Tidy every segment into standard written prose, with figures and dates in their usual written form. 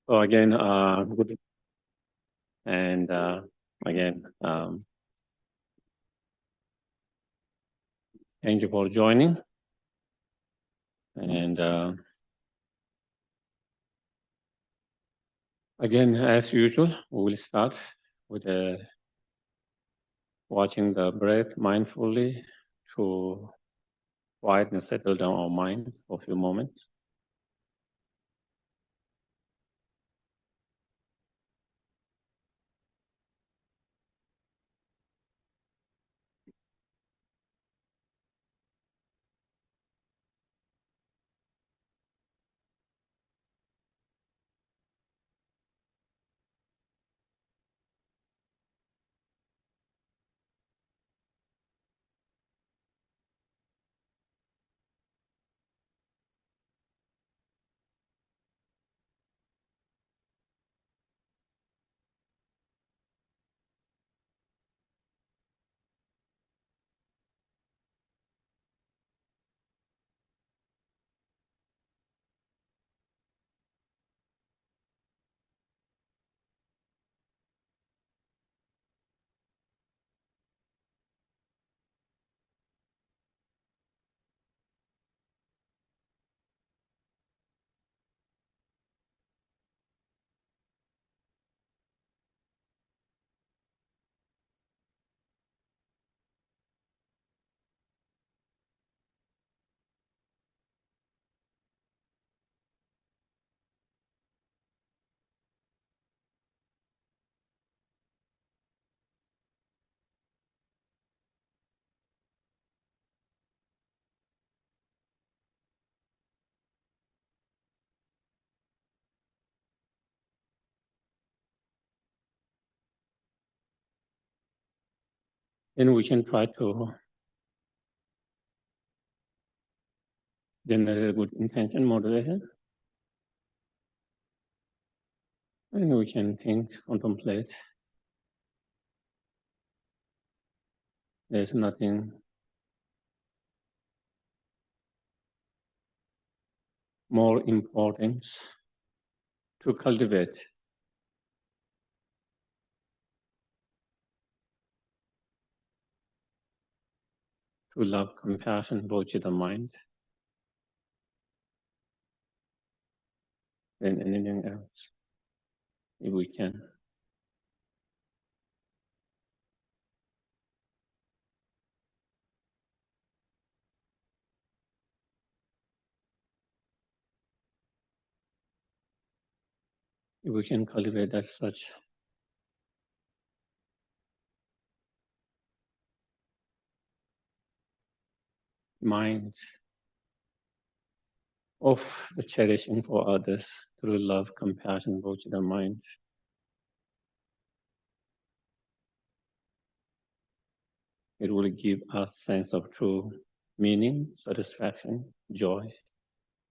So again, good, and again, thank you for joining. And again, as usual, we will start with watching the breath mindfully to quiet and settle down our mind for a few moments. Then we can try to generate a good intention motivation. And we can think, contemplate. There's nothing more important to cultivate to love, compassion, Bodhichitta mind than anything else, if we can. If we can cultivate that such mind of the cherishing for others through love, compassion, Bodhichitta mind, it will give us sense of true meaning, satisfaction, joy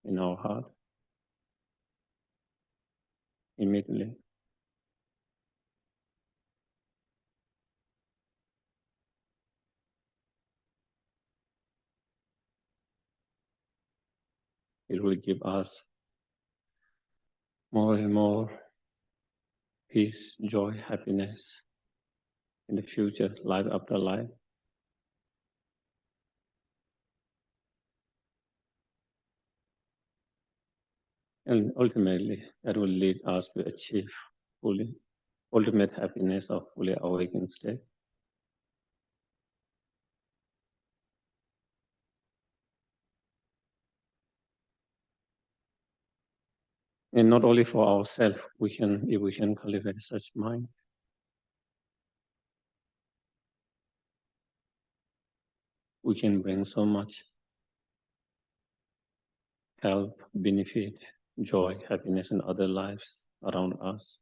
in our heart immediately. It will give us more and more peace, joy, happiness in the future, life after life. And ultimately, that will lead us to achieve fully ultimate happiness of fully awakened state. And not only for ourselves, if we can cultivate such mind, we can bring so much help, benefit, joy, happiness in other lives around us.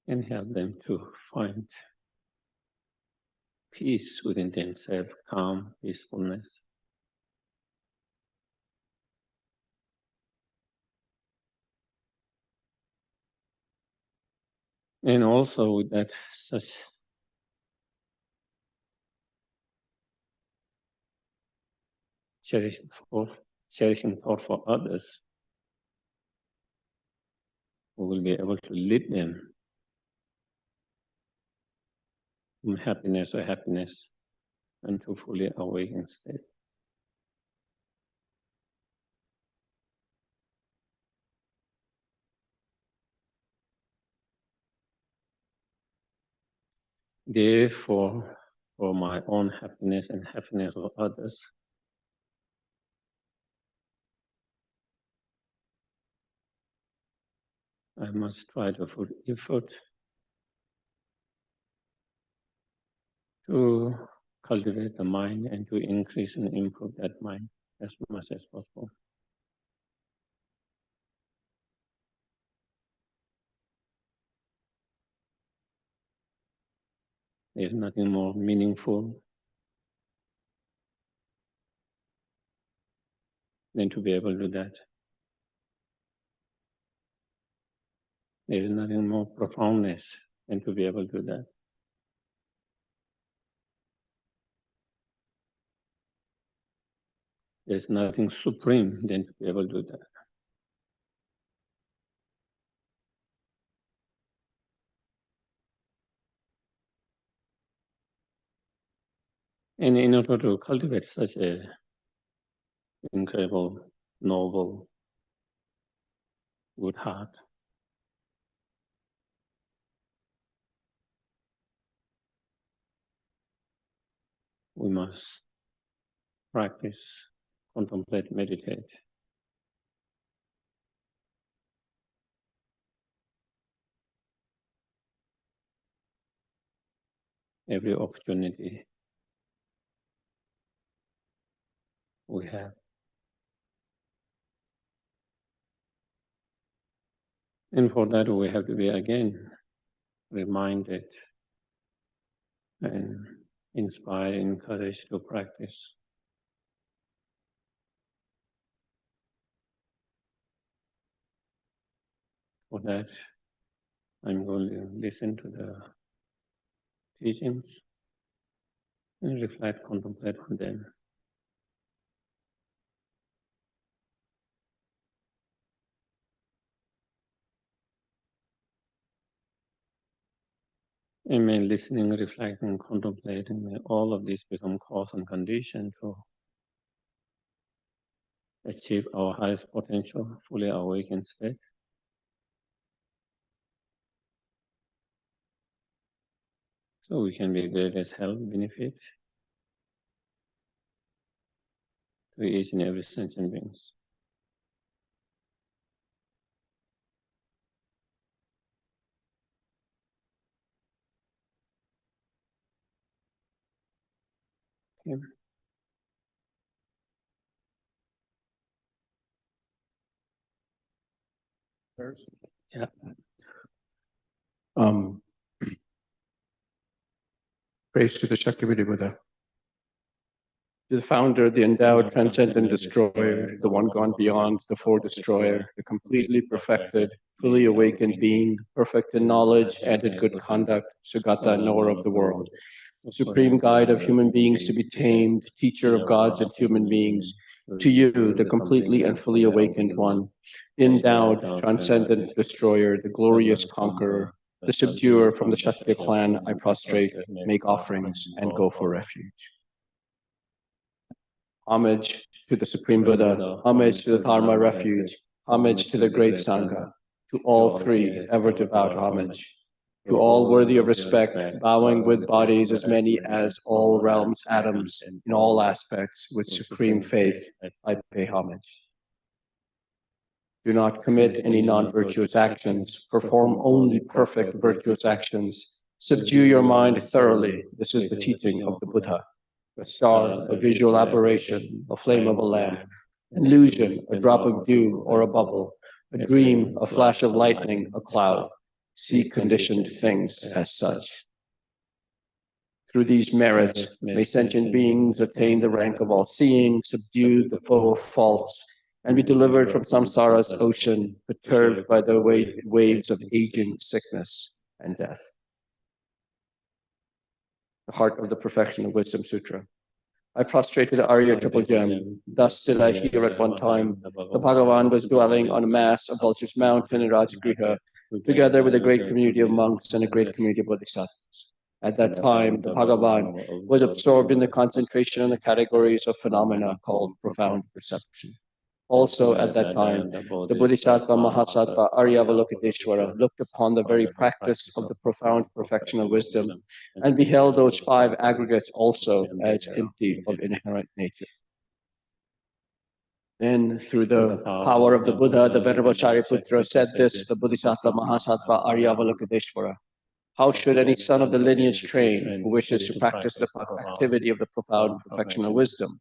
And help them to find peace within themselves, calm, peacefulness. And also that such cherishing thought for others, we will be able to lead them from happiness or happiness into fully awakened state. Therefore, for my own happiness and happiness of others, I must try to put effort to cultivate the mind and to increase and improve that mind as much as possible. There's nothing more meaningful than to be able to do that. There is nothing more profoundness than to be able to do that. There's nothing supreme than to be able to do that. And in order to cultivate such a incredible, noble, good heart, we must practice, contemplate, meditate. Every opportunity we have. And for that we have to be again reminded and inspired, encouraged to practice. For that, I'm going to listen to the teachings and reflect, contemplate on them. And may listening, reflecting, contemplating, may all of these become cause and condition to achieve our highest potential, fully awakened state. So we can be greatest help, benefit to each and every sentient beings. Okay. Yeah. Praise to the Shakyamuni Buddha, to the founder, the endowed, transcendent destroyer, the one gone beyond, the four-destroyer, the completely perfected, fully awakened being, perfect in knowledge and in good conduct, Sugata, knower of the world, supreme guide of human beings to be tamed, teacher of gods and human beings, to you, the completely and fully awakened one, endowed, transcendent destroyer, the glorious conqueror, the subduer from the Shakya clan, I prostrate, make offerings, and go for refuge. Homage to the Supreme Buddha, homage to the Dharma refuge, homage to the great Sangha, to all three ever devout homage. To all worthy of respect, bowing with bodies as many as all realms atoms, in all aspects, with supreme faith, I pay homage. Do not commit any non-virtuous actions, perform only perfect virtuous actions, subdue your mind thoroughly, this is the teaching of the Buddha. A star, a visual aberration, a flame of a lamp, an illusion, a drop of dew or a bubble, a dream, a flash of lightning, a cloud. See conditioned things as such. Through these merits, may sentient beings attain the rank of all-seeing, subdue the foe of faults, and be delivered from samsara's ocean, perturbed by the waves of aging sickness. and death. The heart of the Perfection of Wisdom Sutra. I prostrated the Arya Triple Gem. Thus did I hear at one time the Bhagavan was dwelling on a mass of Vulture's Mountain in Rajagriha, together with a great community of monks and a great community of bodhisattvas. At that time, the Bhagavan was absorbed in the concentration on the categories of phenomena called profound perception. Also at that time, the Bodhisattva Mahasattva Arya Avalokiteshvara looked upon the very practice of the profound perfection of wisdom and beheld those five aggregates also as empty of inherent nature. Then, through the power of the Buddha, the Venerable Shariputra said this, the Bodhisattva Mahasattva Arya Avalokiteshvara: how should any son of the lineage train who wishes to practice the activity of the profound perfection of wisdom?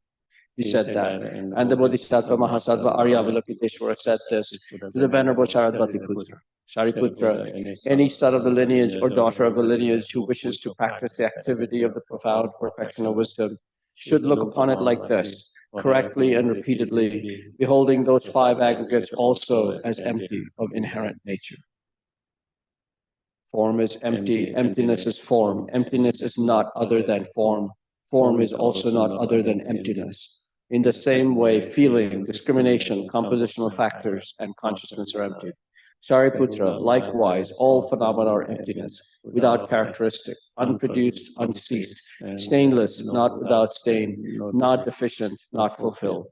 He said that, and the Bodhisattva Mahasattva Arya Avalokiteshvara said this to the Venerable Sharadvatiputra. Shariputra, any son of the lineage or daughter of the lineage who wishes to practice the activity of the profound perfection of wisdom should look upon it like this, correctly and repeatedly, beholding those five aggregates also as empty of inherent nature. Form is empty, emptiness is form, emptiness is not other than form, form is also not other than emptiness. In the same way, feeling, discrimination, compositional factors, and consciousness are empty. Shariputra, likewise, all phenomena are emptiness, without characteristic, unproduced, unceased, stainless, not without stain, not deficient, not fulfilled.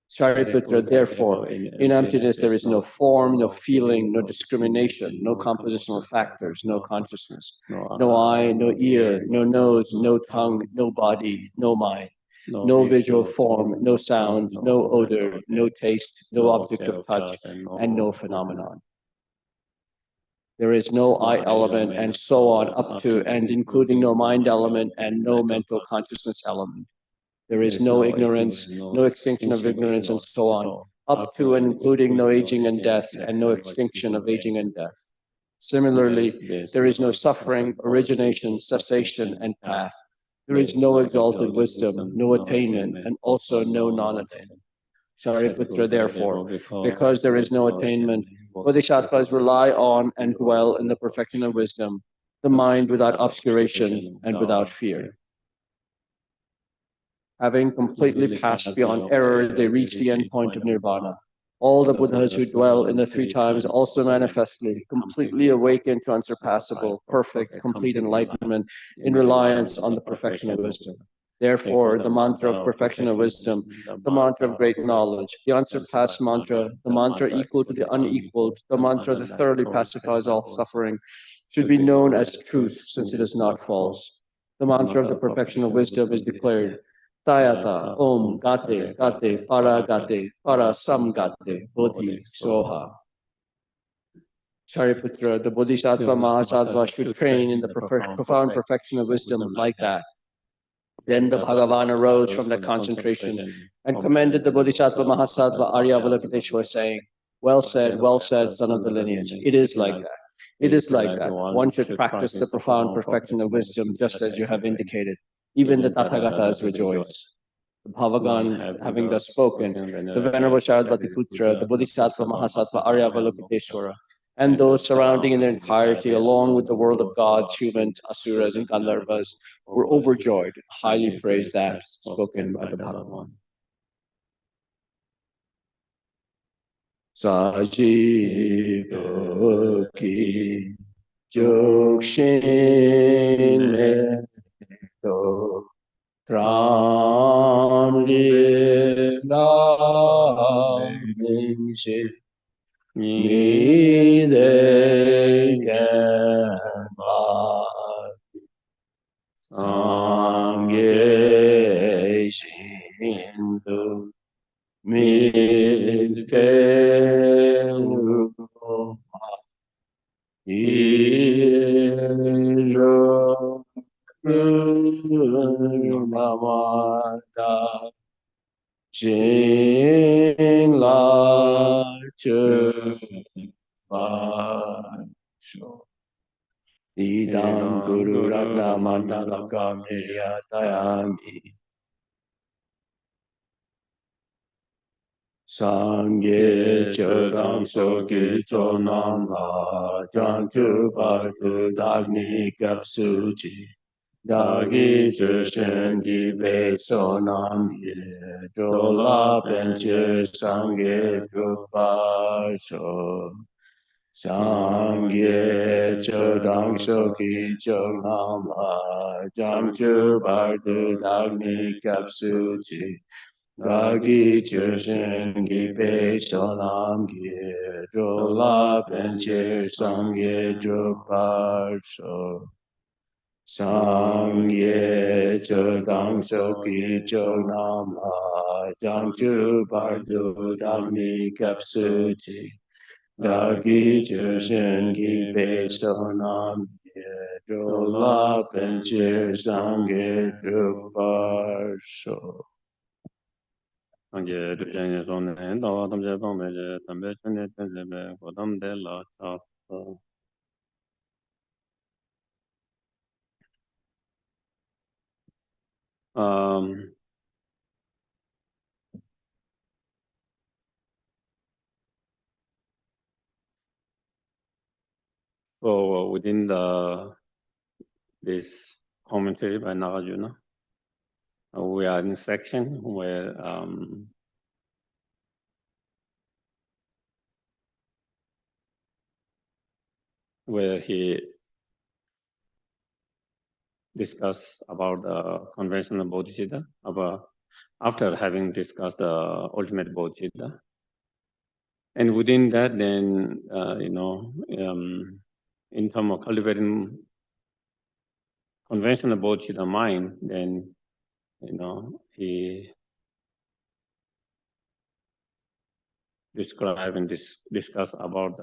Shariputra, therefore, in emptiness there is no form, no feeling, no discrimination, no compositional factors, no consciousness, no eye, no ear, no nose, no tongue, no body, no mind. No visual form, no sound, no odor, no taste, no object of touch, and no phenomenon. There is no I element, and so on, up to and including no mind element and no mental consciousness element. There is no ignorance, no extinction of ignorance, and so on, up to and including no aging and death, and no extinction of aging and death. Similarly, there is no suffering, origination, cessation, and path. There is no exalted wisdom, no attainment, and also no non-attainment. Shariputra, therefore, because there is no attainment, bodhisattvas rely on and dwell in the perfection of wisdom, the mind without obscuration and without fear. Having completely passed beyond error, they reach the end point of nirvana. All the Buddhas who dwell in the three times also manifestly, completely awaken to unsurpassable, perfect, complete enlightenment in reliance on the perfection of wisdom. Therefore, the mantra of perfection of wisdom, the mantra of great knowledge, the unsurpassed mantra, the mantra equal to the unequaled, the mantra that thoroughly pacifies all suffering, should be known as truth, since it is not false. The mantra of the perfection of wisdom is declared, Tayata, Om, Gate, Gate, Para Gate, Para Sam Gate, Bodhi, Soha. Shariputra, the Bodhisattva Mahasattva should train in the profound perfection of wisdom like that. Then the Bhagavan arose from that concentration and commended the Bodhisattva Mahasattva Arya Avalokiteshvara, saying, well said, son of the lineage. It is like that. It is like that. One should practice the profound perfection of wisdom just as you have indicated. Even the Tathagatas rejoice. The Bhagavan, having thus spoken, the Venerable Sharadvatiputra, the Bodhisattva Mahasattva Arya Avalokiteshvara, and those surrounding in their entirety, along with the world of gods, humans, asuras, and gandharvas, were overjoyed, highly praised that spoken by the Bhagavan. Sajivoki Jokshin So Tram Lingshi Ni De Gemba Sangye Shindu Mi Ke Iro Namada Jing La Chu Sho Idam Guru Ratna Mandala Gamirya Tayami Sangye chodam soki chonam la jantu barku dagni kapsuchi dagi jeshen gi be sonam ye jola benche sangye drupa so Sangye chodam soki chonam la jantu barku dagni kapsuchi Dagi Chushin Gipe Sholam Gye Jola Penche Sangye Drupar So Sangye Chodang Soki Chonam Ha Jangchu Bardu Dagni Kapsuchi Dagi Chushin Gipe Sholam Gye Jola Penche Sangye Drupar So Angye Dujanye Zonen, Dawa Tamje Bangmeje, Tambe Chune Tenzebe, Kodam De La Chap. So within this commentary by Nagarjuna, we are in a section where he discuss about the conventional Bodhichitta, after having discussed the ultimate Bodhichitta. And within that, then, in terms of cultivating conventional Bodhichitta mind, then, he describe and discuss about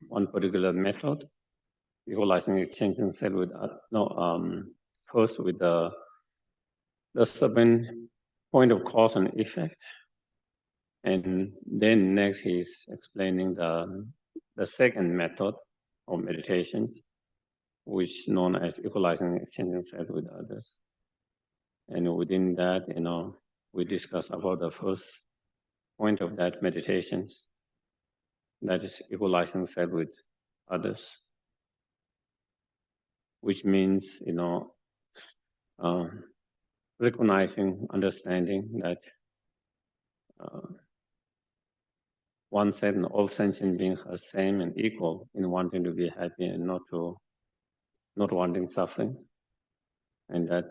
one particular method, equalizing exchanging cell with first with the 7 point of cause and effect, and then next he's explaining the second method of meditations, which known as equalizing exchanging cell with others. And within that, we discuss about the first point of that meditations, that is equalizing self with others, which means, recognizing, understanding that oneself and all sentient beings are same and equal in wanting to be happy and not wanting suffering, and that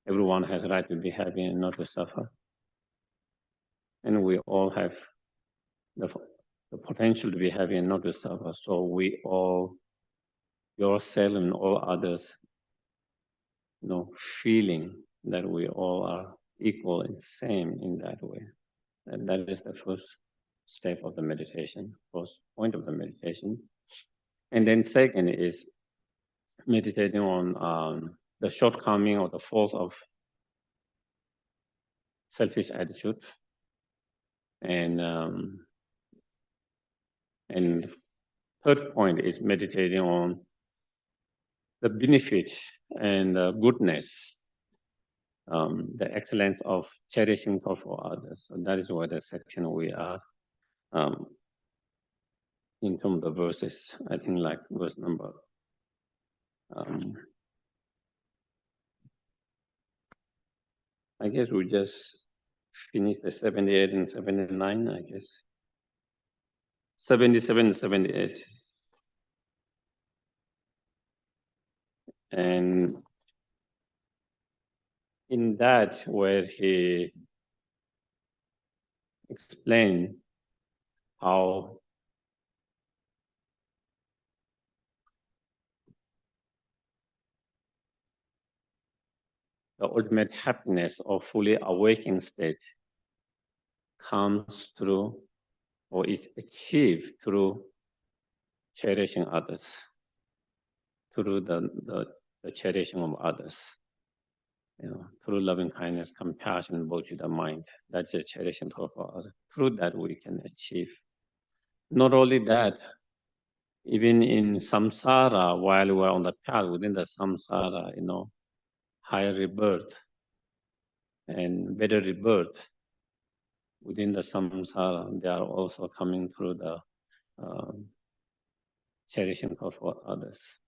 everyone has a right to be happy and not to suffer, and we all have the potential to be happy and not to suffer. So we all, yourself and all others, feeling that we all are equal and same in that way. And that is the first step of the meditation, first point of the meditation. And then second is meditating on the shortcoming or the faults of selfish attitude. And third point is meditating on the benefit and goodness, the excellence of cherishing thought for others. So that is what the section we are in terms of the verses. I think like verse number I guess we just finished the 78 and 79, I guess. 77 and 78. And in that, where he explained how the ultimate happiness of fully awakened state comes through or is achieved through cherishing others, through the cherishing of others, through loving kindness, compassion, bodhicitta mind. That's a cherishing thought for us. Through that we can achieve. Not only that, even in samsara, while we are on the path within the samsara, higher rebirth and better rebirth, within the samsara, they are also coming through the cherishing for others.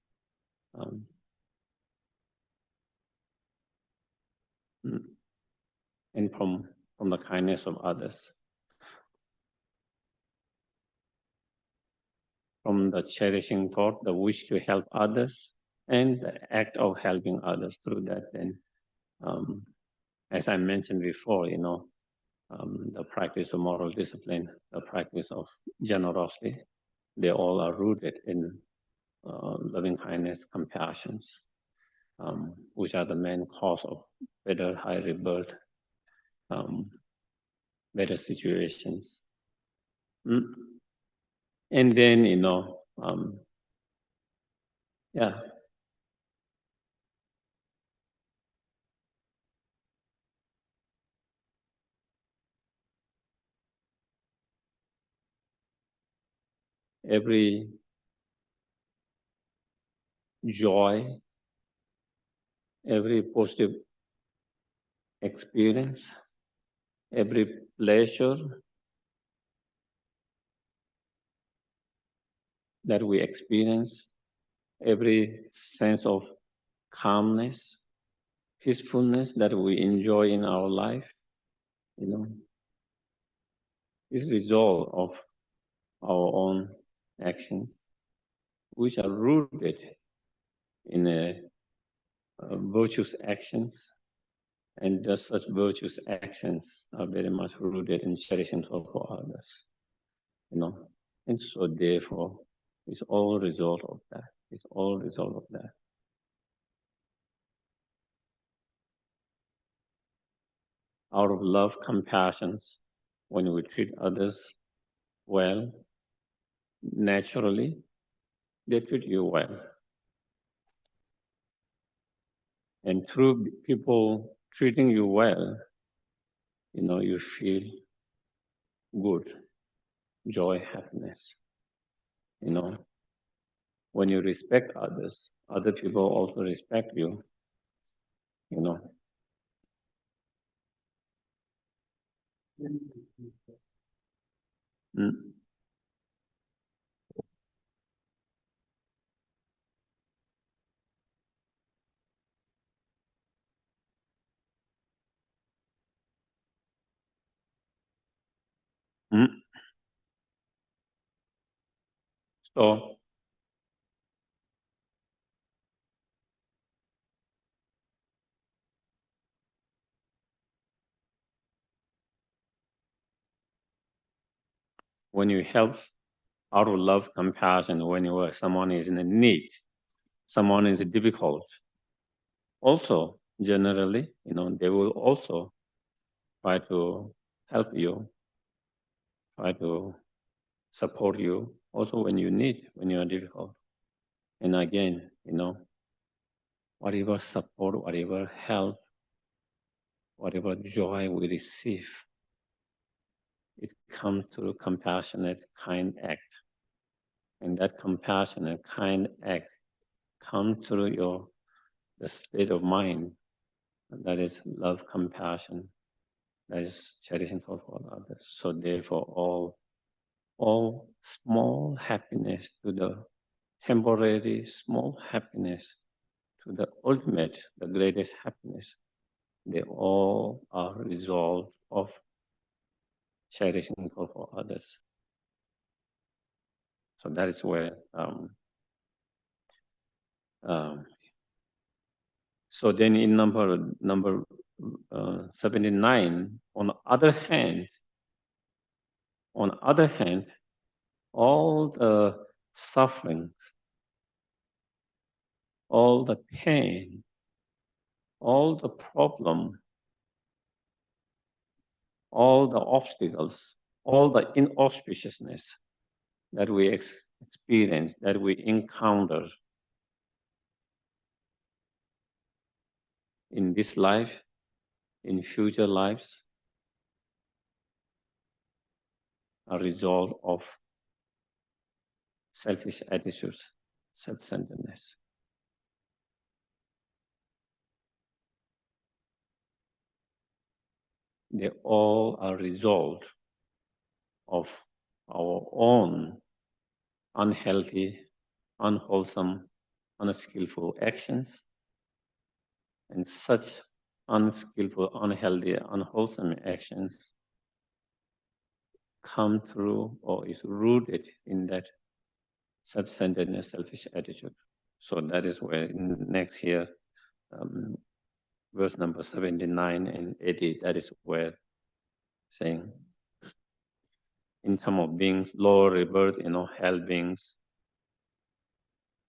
And from the kindness of others. From the cherishing thought, the wish to help others, and the act of helping others through that. Then, as I mentioned before, the practice of moral discipline, the practice of generosity, they all are rooted in loving kindness, compassions, which are the main cause of better high rebirth, better situations. And then, every joy, every positive experience, every pleasure that we experience, every sense of calmness, peacefulness that we enjoy in our life, is result of our own actions, which are rooted in virtuous actions, and just such virtuous actions are very much rooted in cherishing for others, and so therefore it's all result of that. It's all result of that. Out of love, compassions, when we treat others well, naturally, they treat you well. And through people treating you well, you feel good, joy, happiness. When you respect others, other people also respect you. So, when you help out of love, compassion, when someone is in need, someone is difficult, also generally, they will also try to help you, try to support you, also when you need, when you are difficult. And again, whatever support, whatever help, whatever joy we receive, it comes through compassionate, kind act. And that compassionate, kind act comes through the state of mind. That is love, compassion. That is cherishing for others. So therefore, all small happiness to the temporary small happiness to the ultimate, the greatest happiness, they all are result of cherishing for others. So that is where. So then, in number 79, on the other hand, all the sufferings, all the pain, all the problem, all the obstacles, all the inauspiciousness that we experience, that we encounter in this life, in future lives, are a result of selfish attitudes, self-centeredness. they all are result of our own unhealthy, unwholesome, unskillful actions. And such unskillful, unhealthy, unwholesome actions come through or is rooted in that self-centeredness, selfish attitude. So that is where next here, verse number 79 and 80, that is where saying, in terms of beings, lower rebirth, hell beings,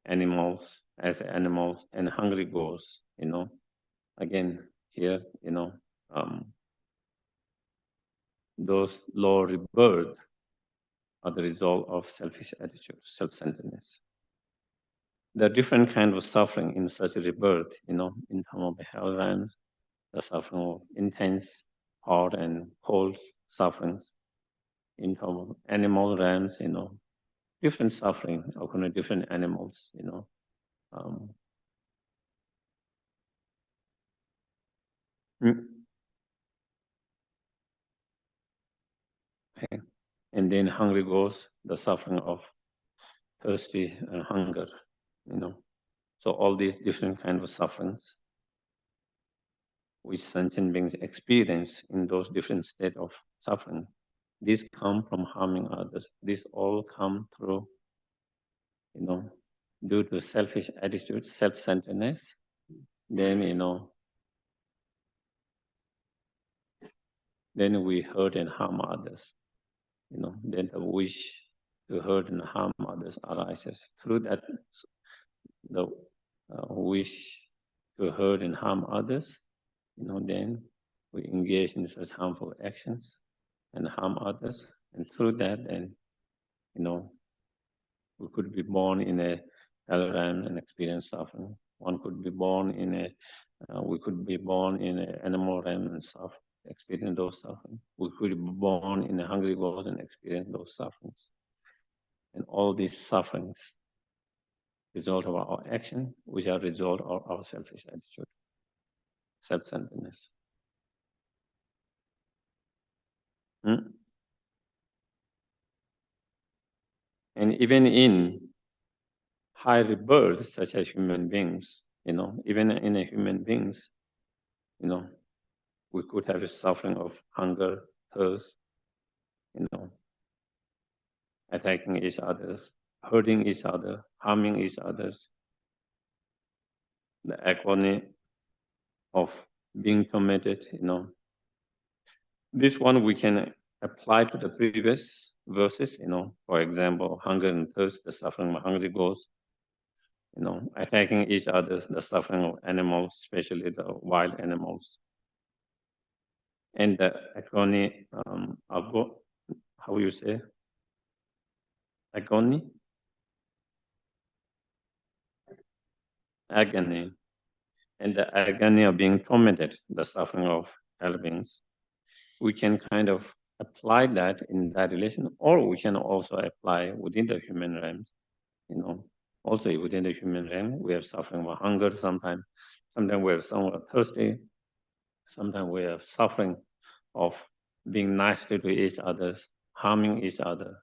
animals, as animals, and hungry ghosts, again, here, those lower rebirth are the result of selfish attitude, self-centeredness. There are different kinds of suffering in such a rebirth, in terms of the hell realms, the suffering of intense, hot and cold sufferings. In terms of animal realms, different suffering according to different animals, Okay. And then hungry ghosts, the suffering of thirsty and hunger, So all these different kinds of sufferings which sentient beings experience in those different states of suffering, these come from harming others. These all come through, due to selfish attitude, self-centeredness. Then, then we hurt and harm others. Then the wish to hurt and harm others arises. Through that, the wish to hurt and harm others, then we engage in such harmful actions and harm others. And through that, then, we could be born in a hell realm and experience suffering. One could be born in we could be born in an animal realm and suffer, experience those suffering. We could be born in a hungry world and experience those sufferings. And all these sufferings, result of our action, which are result of our selfish attitude, self-centeredness. And even in high rebirth, such as human beings, even in a human beings, we could have a suffering of hunger, thirst, attacking each other, hurting each other, harming each others. The agony of being tormented, This one we can apply to the previous verses, for example, hunger and thirst, the suffering of hungry ghosts, attacking each other, the suffering of animals, especially the wild animals. And the agony, how you say? Agony? Agony. And the agony of being tormented, the suffering of hell beings. We can kind of apply that in that relation, or we can also apply within the human realm. Also within the human realm, we are suffering from hunger sometimes. Sometimes we are somewhat thirsty. Sometimes we are suffering of being nasty to each other, harming each other,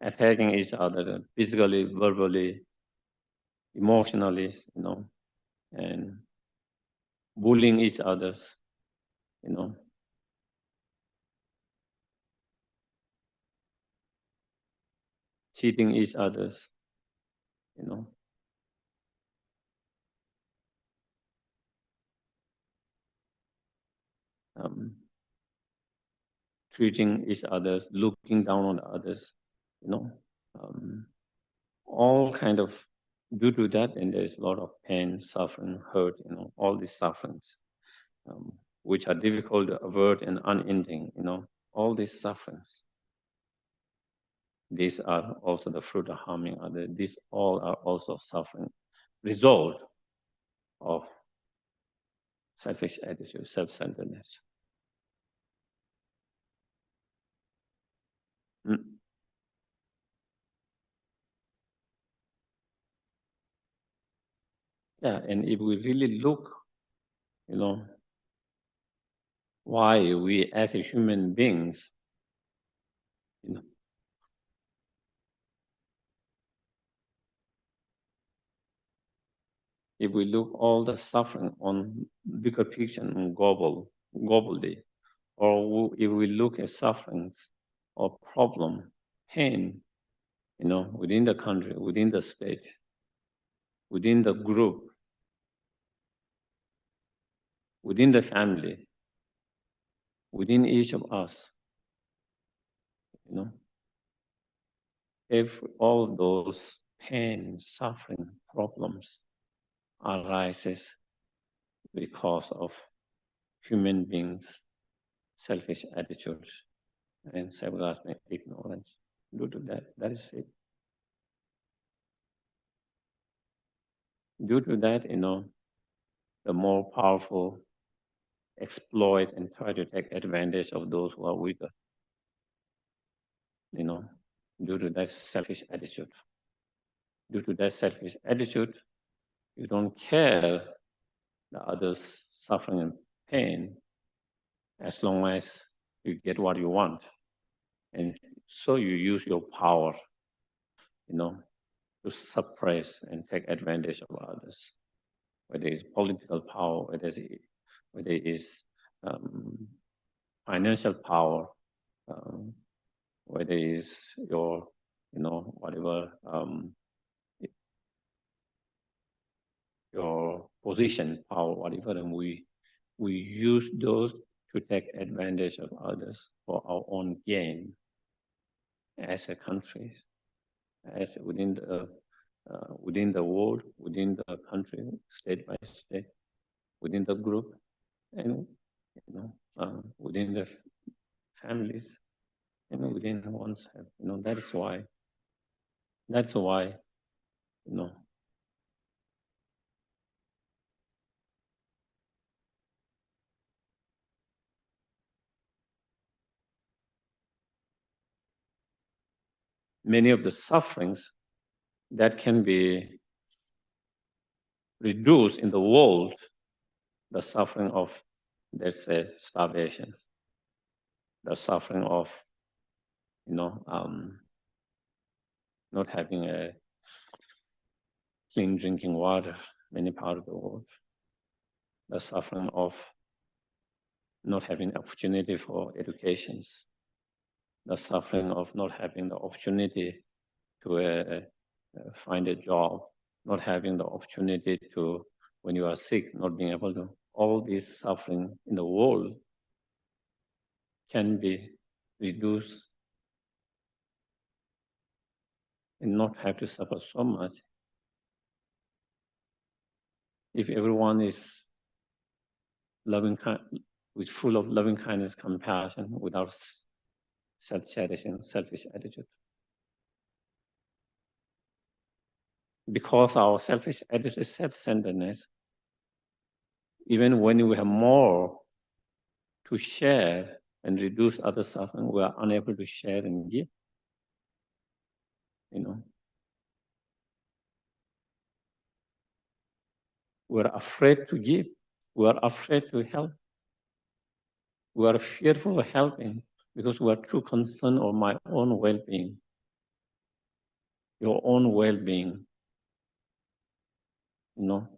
attacking each other physically, verbally, emotionally, and bullying each other, cheating each other, treating each other, looking down on others, all kind of, due to that, and there's a lot of pain, suffering, hurt, all these sufferings, which are difficult to avert and unending, all these sufferings. These are also the fruit of harming others. These all are also suffering, result of selfish attitude, self-centeredness. Yeah, and if we really look, why we as a human beings, if we look all the suffering on bigger picture and globally, or if we look at sufferings or problem, pain, within the country, within the state, within the group, within the family, within each of us, if all those pain, suffering, problems arises because of human beings' selfish attitudes and self-grasping ignorance. Due to that, that is it. Due to that, the more powerful exploit and try to take advantage of those who are weaker. Due to that selfish attitude. Due to that selfish attitude, you don't care the others' suffering and pain as long as you get what you want. And so you use your power, to suppress and take advantage of others. Whether it's political power, whether it is financial power, whether it is your, whatever, your position, power, whatever, and we use those to take advantage of others for our own gain as a country, as within the world, within the country, state by state, within the group, and within the families, within oneself. That's why, many of the sufferings that can be reduced in the world, the suffering of, let's say, starvation, the suffering of, not having a clean drinking water, many parts of the world, the suffering of not having opportunity for educations, the suffering of not having the opportunity to find a job, not having the opportunity to, when you are sick, not being able to, all this suffering in the world can be reduced and not have to suffer so much if everyone is with full of loving kindness, compassion, without self-cherishing, selfish attitude. Because our selfish attitude is self-centeredness, even when we have more to share and reduce other suffering, we are unable to share and give. We're afraid to give. We're afraid to help. We are fearful of helping because we are too concerned of my own well-being, your own well-being. And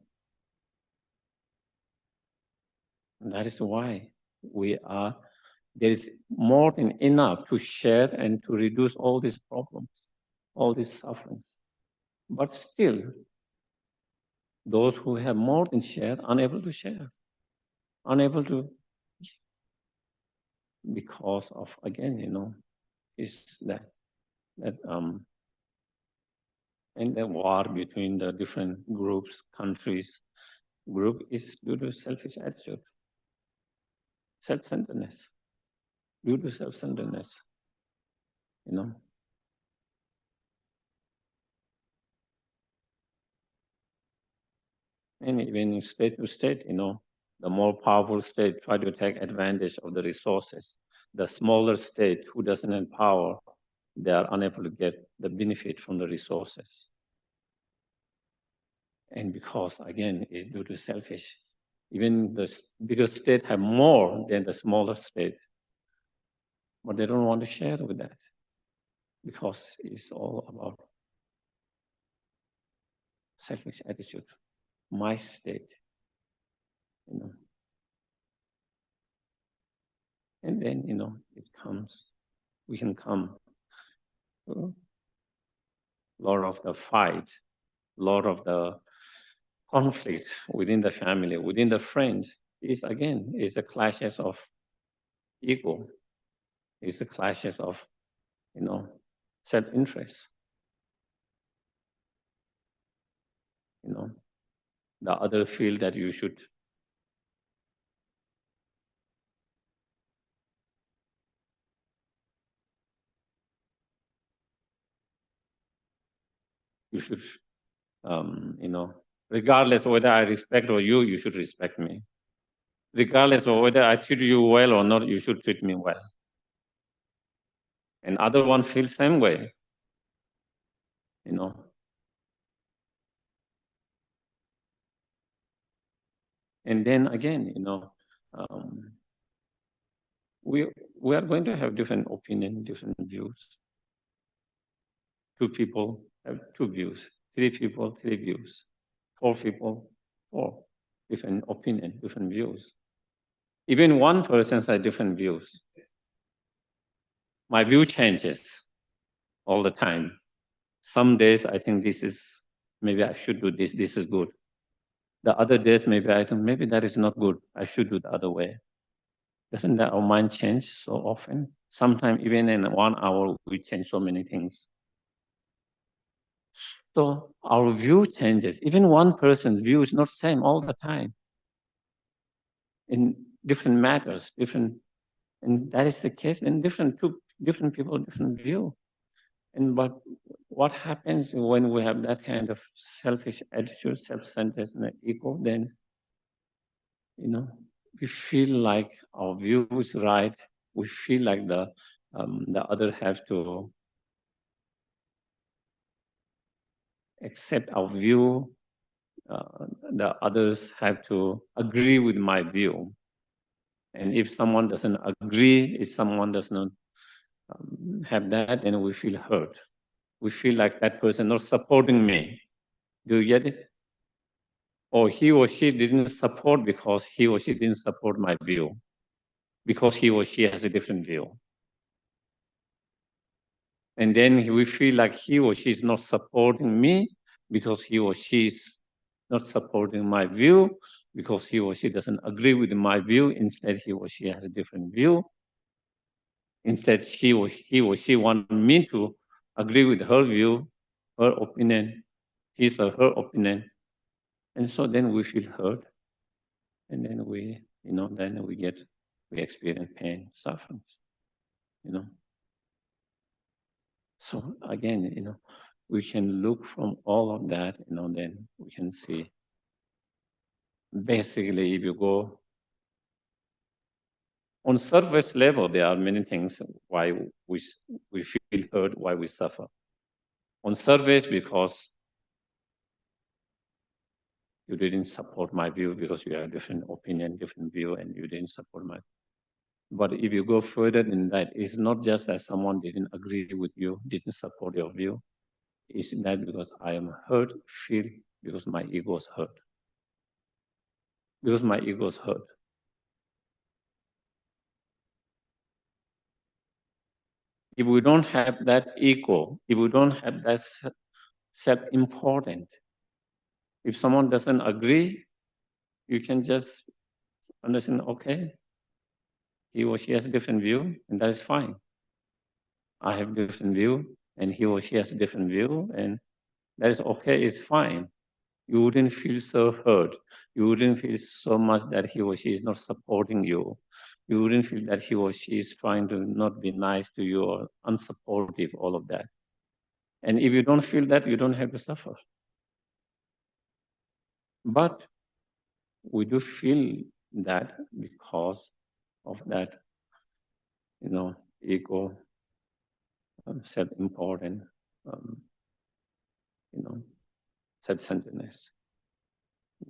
that is why there is more than enough to share and to reduce all these problems, all these sufferings. But still, those who have more than share, unable to share, unable to, because of, again, is that and the war between the different groups, countries, group is due to selfish attitude, self-centeredness, due to self-centeredness, And even in state to state, the more powerful state try to take advantage of the resources. The smaller state who doesn't have power, they are unable to get the benefit from the resources. And because, again, it's due to selfish Even the bigger state have more than the smaller state. But they don't want to share with that because it's all about selfish attitude, my state, And then, it comes, we can come to a lot of the fight, a lot of the conflict within the family, within the friends, is the clashes of ego, is the clashes of, self-interest. The other feel that you should regardless of whether I respect or you should respect me. Regardless of whether I treat you well or not, you should treat me well. And other one feels same way, And then again, we are going to have different opinion, different views. 2 people have 2 views. 3 people, 3 views. 4 people, 4 different opinion, different views. Even one person has different views. My view changes all the time. Some days I think maybe I should do this is good. The other days maybe I think maybe that is not good, I should do the other way. Doesn't that our mind change so often? Sometimes even in 1 hour we change so many things. So our view changes. Even one person's view is not same all the time. In different matters, and that is the case in different people, different view. But what happens when we have that kind of selfish attitude, self-centeredness, and ego, then, we feel like our view is right. We feel like the other have to accept our view. The others have to agree with my view. And if someone doesn't agree, if someone does not have that, then we feel hurt. We feel like that person not supporting me. Do you get it? Or he or she didn't support because he or she didn't support my view, because he or she has a different view. And then we feel like he or she is not supporting me because he or she is not supporting my view, because he or she doesn't agree with my view. Instead, he or she has a different view. Instead, he or she want me to agree with her view, her opinion, his or her opinion. And so then we feel hurt. And then we experience pain, suffering, So again, we can look from all of that, then we can see. Basically, if you go on surface level, there are many things why we feel hurt, why we suffer. On surface, because you didn't support my view, because you have a different opinion, different view, and you didn't support my. But if you go further than that, it's not just that someone didn't agree with you, didn't support your view. It's that because I am hurt, feel because my ego is hurt. Because my ego is hurt. If we don't have that ego, if we don't have that self-important, if someone doesn't agree, you can just understand, okay, he or she has a different view, and that is fine. I have a different view, and he or she has a different view, and that is okay, it's fine. You wouldn't feel so hurt. You wouldn't feel so much that he or she is not supporting you. You wouldn't feel that he or she is trying to not be nice to you or unsupportive, all of that. And if you don't feel that, you don't have to suffer. But we do feel that because of that, ego, self-important, self-centeredness.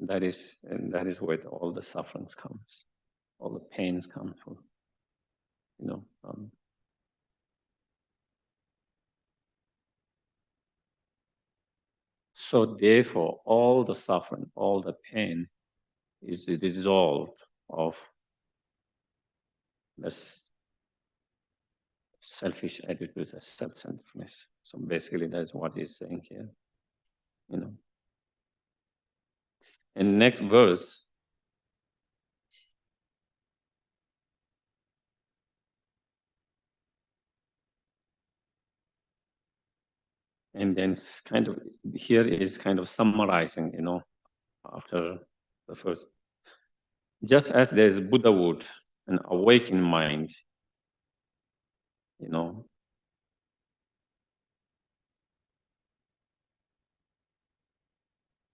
that is where all the sufferings comes, all the pains come from. So therefore, all the suffering, all the pain is the result of this selfish attitude, self-centeredness. So basically, that's what he's saying here. In next verse, and then kind of here is kind of summarizing, after the first. Just as there's Buddhahood, an awakened mind,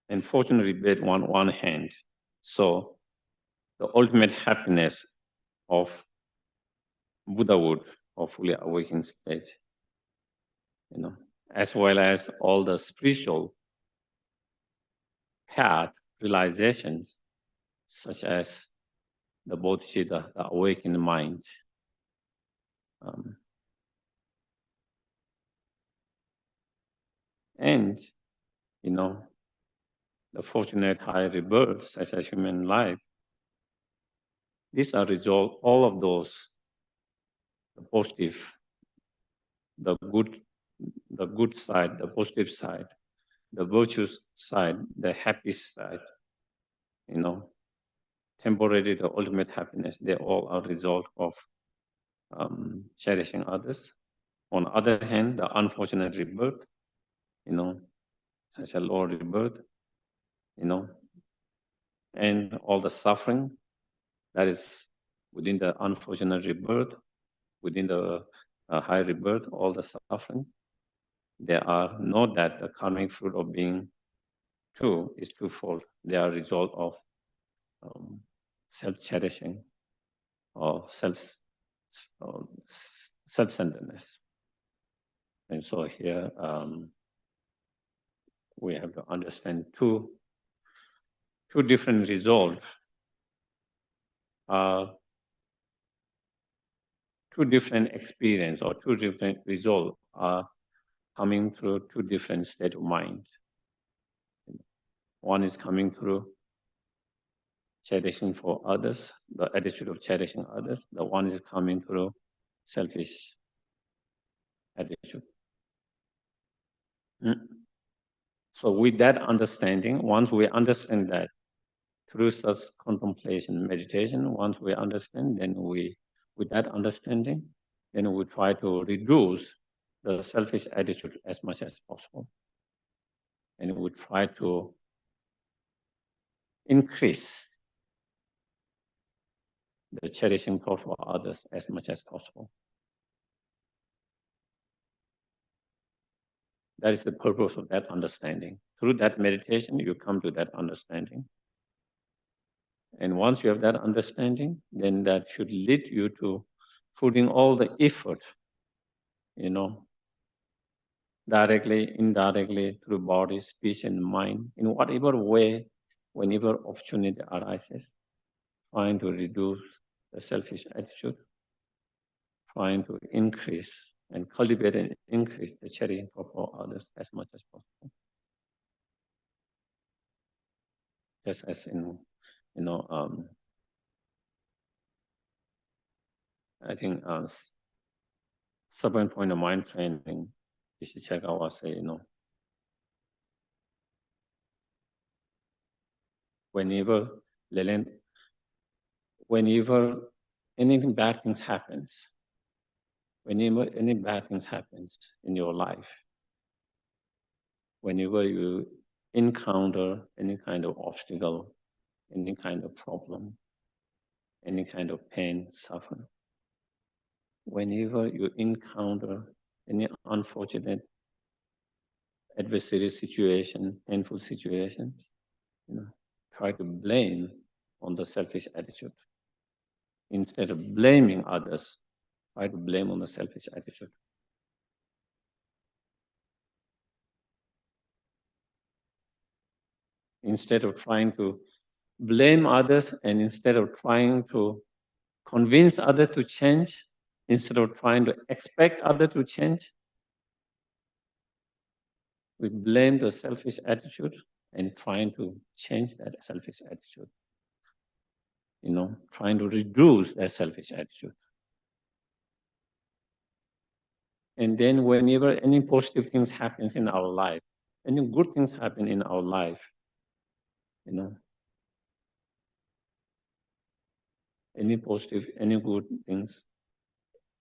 and fortunately bed on one hand. So the ultimate happiness of Buddhahood, or fully awakened state, as well as all the spiritual path realizations, such as the Bodhichitta, the awakened mind. And, the fortunate high rebirth, such as human life, these are result, all of those, the positive, the good side, the positive side, the virtuous side, the happy side, temporary, the ultimate happiness, they all are result of cherishing others. On the other hand, the unfortunate rebirth, such a low rebirth, and all the suffering that is within the unfortunate rebirth, within the high rebirth, all the suffering, they are not that the karmic fruit of being two is twofold. They are a result of self-cherishing or self-centeredness. And so here we have to understand two different results. Two different experience or two different results are coming through two different state of mind. One is coming through cherishing for others, the attitude of cherishing others. The one is coming through selfish attitude. So with that understanding, once we understand that through such contemplation, meditation, once we understand, then with that understanding, then we try to reduce the selfish attitude as much as possible. And we try to increase the cherishing thought for others as much as possible. That is the purpose of that understanding. Through that meditation, you come to that understanding. And once you have that understanding, then that should lead you to putting all the effort, directly, indirectly, through body, speech, and mind, in whatever way, whenever opportunity arises, trying to reduce the selfish attitude, trying to increase and cultivate and increase the cherishing for others as much as possible. Just as in, I think 7-point of mind training, Geshe Sherab say, whenever anything bad things happens, whenever any bad things happens in your life, whenever you encounter any kind of obstacle, any kind of problem, any kind of pain, suffering, whenever you encounter any unfortunate adversary situation, painful situations, try to blame on the selfish attitude. Instead of blaming others, try to blame on the selfish attitude. instead of trying to blame others, and instead of trying to convince others to change, instead of trying to expect others to change, we blame the selfish attitude and trying to change that selfish attitude. Trying to reduce that selfish attitude. And then whenever any positive things happen in our life, any good things happen in our life, any positive, any good things,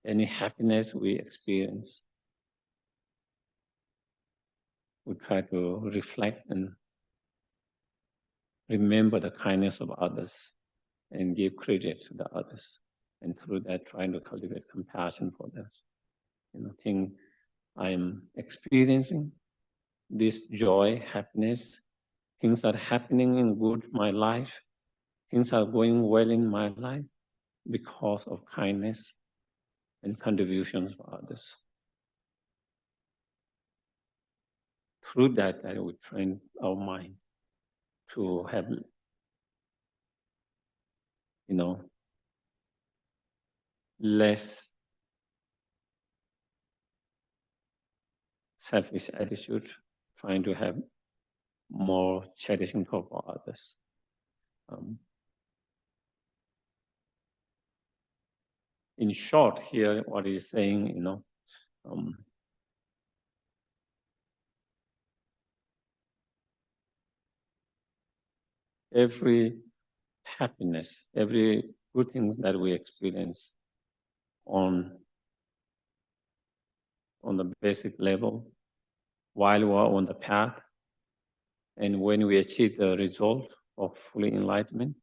any happiness we experience, we try to reflect and remember the kindness of others and give credit to the others. And through that, trying to cultivate compassion for them. Think I'm experiencing this joy, happiness, things are happening in good my life, things are going well in my life because of kindness and contributions for others. Through that, I would train our mind to have, less selfish attitude, trying to have more cherishing for others. In short, here, what he's saying, every happiness, every good things that we experience on the basic level, while we are on the path, and when we achieve the result of fully enlightenment,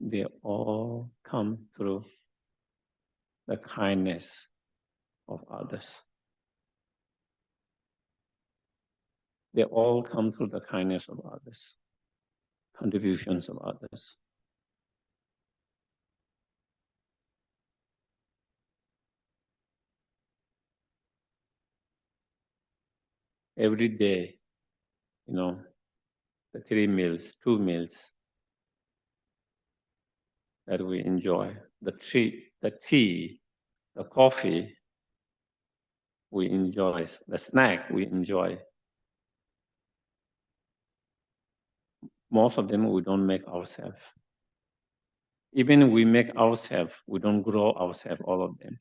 they all come through the kindness of others. They all come through the kindness of others, contributions of others. Every day, the 3 meals, 2 meals that we enjoy, the tea, the coffee we enjoy, the snack we enjoy. Most of them we don't make ourselves. Even we make ourselves, we don't grow ourselves, all of them.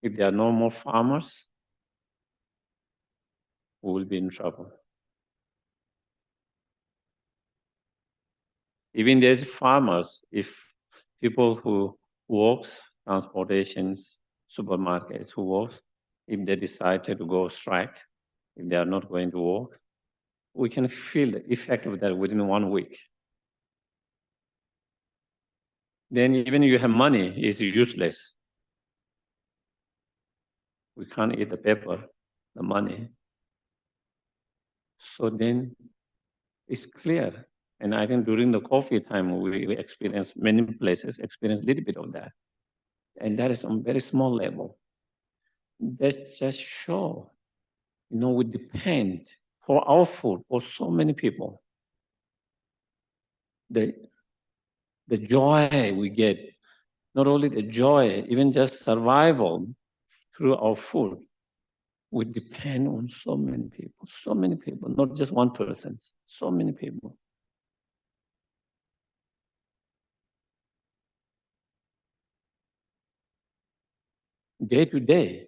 If there are no more farmers, we will be in trouble. Even there's farmers, if people who works, transportations, supermarkets who works, if they decided to go strike, if they are not going to work, we can feel the effect of that within 1 week. Then even you have money, it's useless. We can't eat the paper, the money. So then it's clear. And I think during the coffee time, we experienced many places, experienced a little bit of that. And that is on very small level. That just show, we depend for our food for so many people. The joy we get, not only the joy, even just survival through our food, we depend on so many people, not just one person, so many people. Day to day.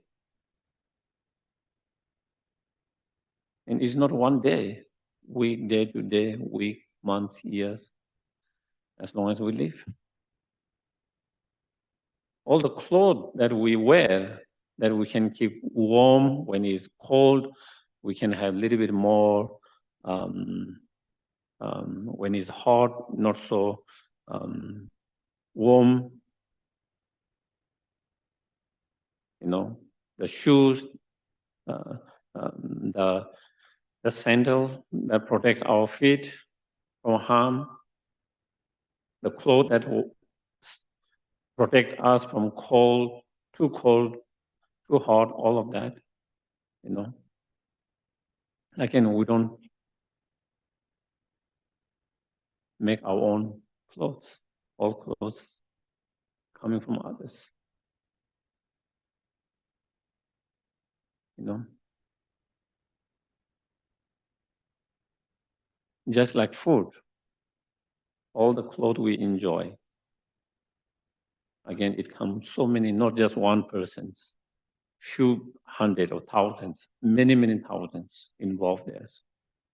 And it's not one day, week, day to day, week, months, years, as long as we live. All the clothes that we wear, that we can keep warm when it's cold, we can have a little bit more when it's hot, not so warm. The shoes, the sandals that protect our feet from harm, the clothes that will protect us from cold, too cold, too hard, all of that, you know. Again, we don't make our own clothes. All clothes coming from others. You know. Just like food. All the clothes we enjoy. Again, it comes so many, not just one person's, few hundred or thousands, many, many thousands involved there.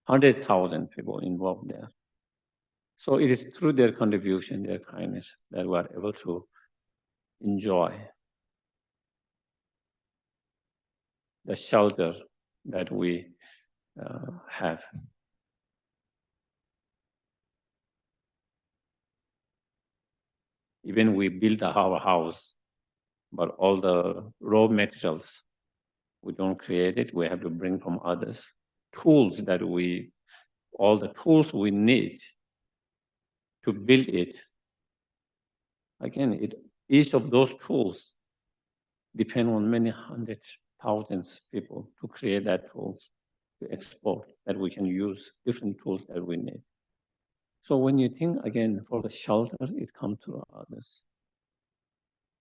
100,000 people involved there. So it is through their contribution, their kindness, that we are able to enjoy the shelter that we have. Even we build our house, but all the raw materials, we don't create it, we have to bring from others. Tools that all the tools we need to build it, again, each of those tools depend on many hundreds, thousands people to create that tools, to export, that we can use different tools that we need. So when you think again for the shelter, it comes to others.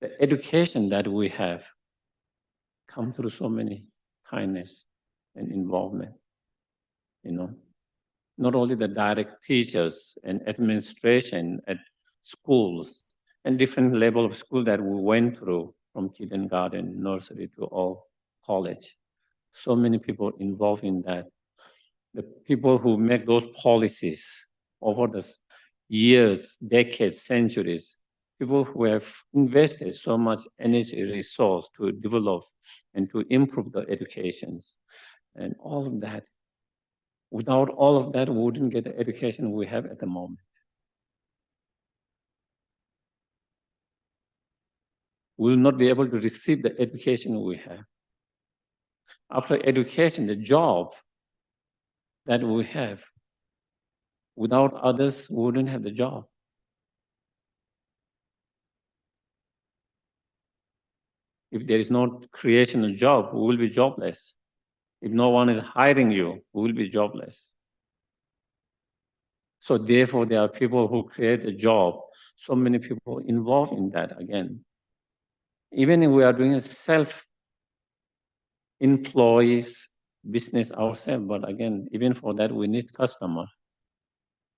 The education that we have come through so many kindness and involvement, you know. Not only the direct teachers and administration at schools and different level of school that we went through, from kindergarten, nursery to all college. So many people involved in that. The people who make those policies over the years, decades, centuries, people who have invested so much energy, resource to develop and to improve the educations and all of that. Without all of that, we wouldn't get the education we have at the moment. We will not be able to receive the education we have. After education, the job that we have, without others, we wouldn't have the job. If there is no creational job, we will be jobless. If no one is hiring you, we will be jobless. So therefore, there are people who create a job, so many people involved in that again. Even if we are doing a self-employees business ourselves, but again, even for that, we need customer.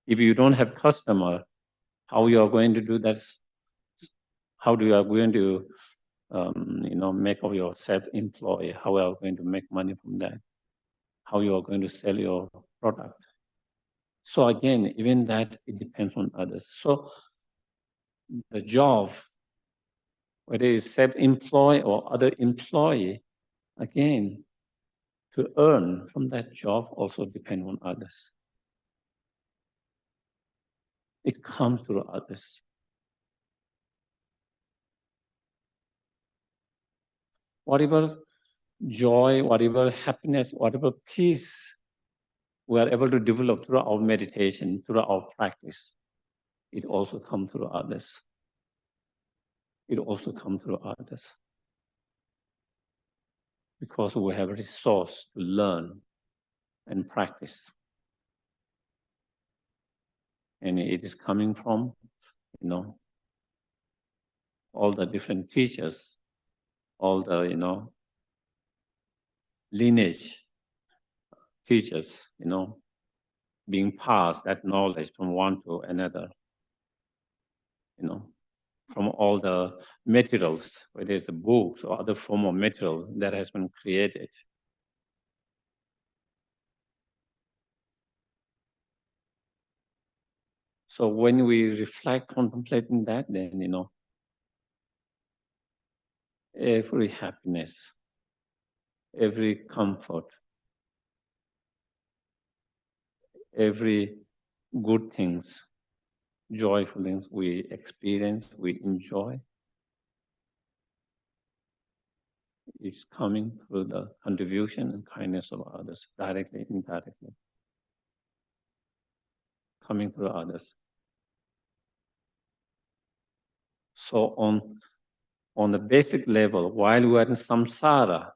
If you don't have customer, how you are going to do that? How do you are going to make of your self-employed? How are you going to make money from that? How you are going to sell your product? So again, even that, it depends on others. So the job, whether it's self-employed or other employee, again, to earn from that job also depend on others. It comes through others. Whatever joy, whatever happiness, whatever peace we are able to develop through our meditation, through our practice, it also comes through others. It also comes through others. Because we have a resource to learn and practice. And it is coming from, all the different teachers, all the, lineage teachers, being passed that knowledge from one to another, from all the materials, whether it's books or other form of material that has been created. So when we reflect, contemplating that, then, every happiness, every comfort, every good things, joyful things we experience, we enjoy, is coming through the contribution and kindness of others, directly, indirectly, coming through others. So on on the basic level, while we're in samsara,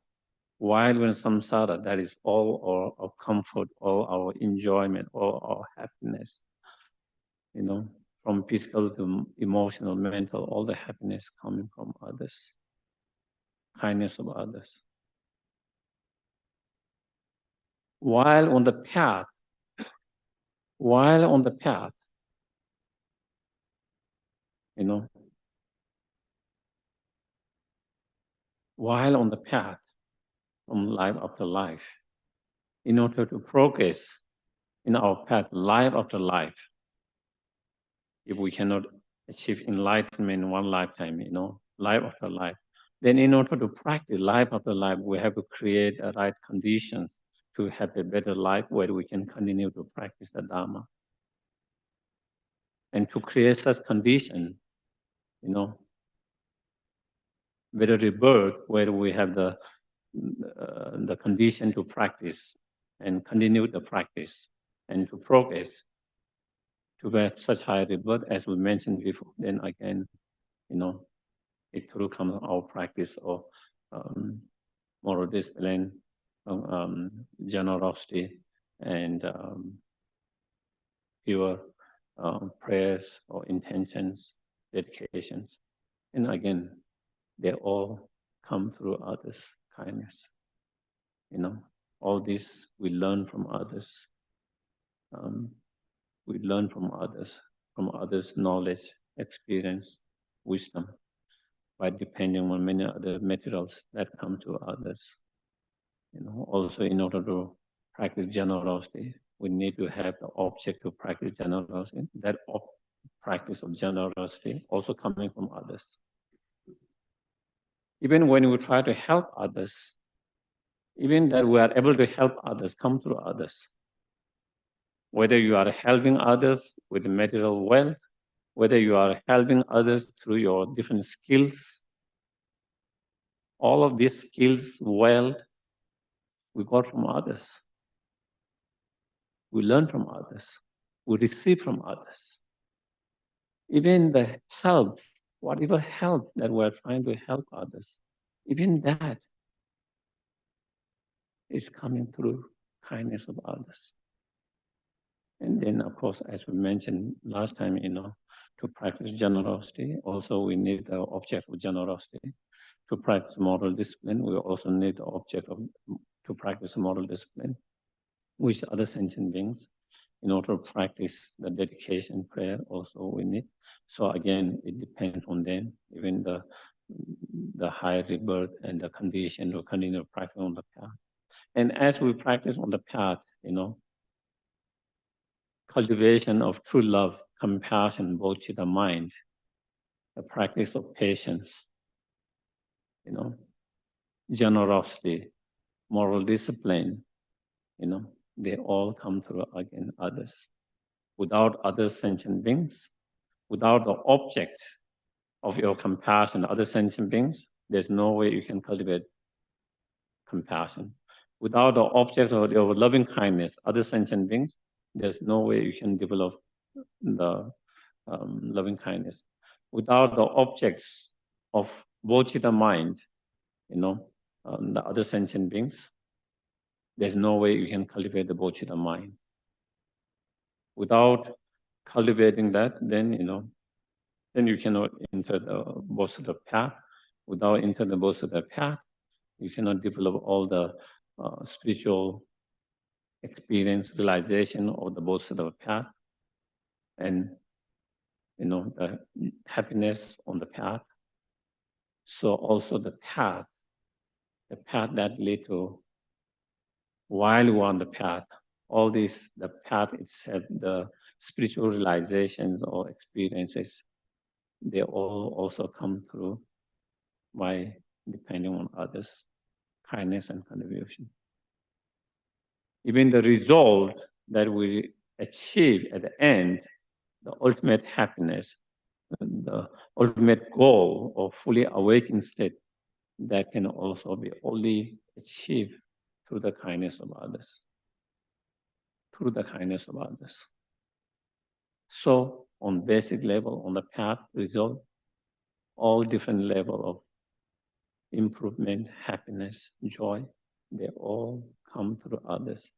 that is all our comfort, all our enjoyment, all our happiness. From physical to emotional, mental, all the happiness coming from others, kindness of others. While on the path, while on the path from life after life, in order to progress in our path, life after life, if we cannot achieve enlightenment in one lifetime, life after life, then in order to practice life after life, we have to create the right conditions to have a better life where we can continue to practice the Dharma. And to create such condition, better rebirth where we have the condition to practice and continue the practice and to progress to get such high rebirth as we mentioned before. Then again, it will come our practice of moral discipline, generosity, and pure prayers or intentions, dedications. And again, they all come through others' kindness. All this we learn from others. We learn from others' knowledge, experience, wisdom, by depending on many other materials that come to others. Also in order to practice generosity, we need to have the object to practice generosity. That practice of generosity also coming from others. Even when we try to help others, even that we are able to help others come through others. Whether you are helping others with material wealth, whether you are helping others through your different skills, all of these skills, wealth, we got from others. We learn from others. We receive from others. Even the help, whatever help that we're trying to help others, even that is coming through kindness of others. And then, of course, as we mentioned last time, to practice generosity, also we need the object of generosity. To practice moral discipline, we also need the object to practice moral discipline, which other sentient beings. In order to practice the dedication prayer, also we need. So again, it depends on them, even the high rebirth and the condition to continue to practice on the path. And as we practice on the path, cultivation of true love, compassion, bodhichitta mind, the practice of patience, generosity, moral discipline, they all come through again others. Without other sentient beings, without the object of your compassion, other sentient beings, there's no way you can cultivate compassion. Without the object of your loving kindness, other sentient beings, there's no way you can develop the loving kindness. Without the objects of bodhichitta mind, the other sentient beings, there's no way you can cultivate the bodhichitta mind. Without cultivating that, then you cannot enter the bodhisattva path. Without entering the bodhisattva path, you cannot develop all the spiritual experience, realization of the bodhisattva path, and the happiness on the path. So also the path that lead to, while we're on the path, all these, the path itself, the spiritual realizations or experiences, they all also come through by depending on others, kindness and contribution. Even the result that we achieve at the end, the ultimate happiness, the ultimate goal of fully awakened state, that can also be only achieved through the kindness of others. Through the kindness of others. So on basic level, on the path result, all different level of improvement, happiness, joy, they all come through others,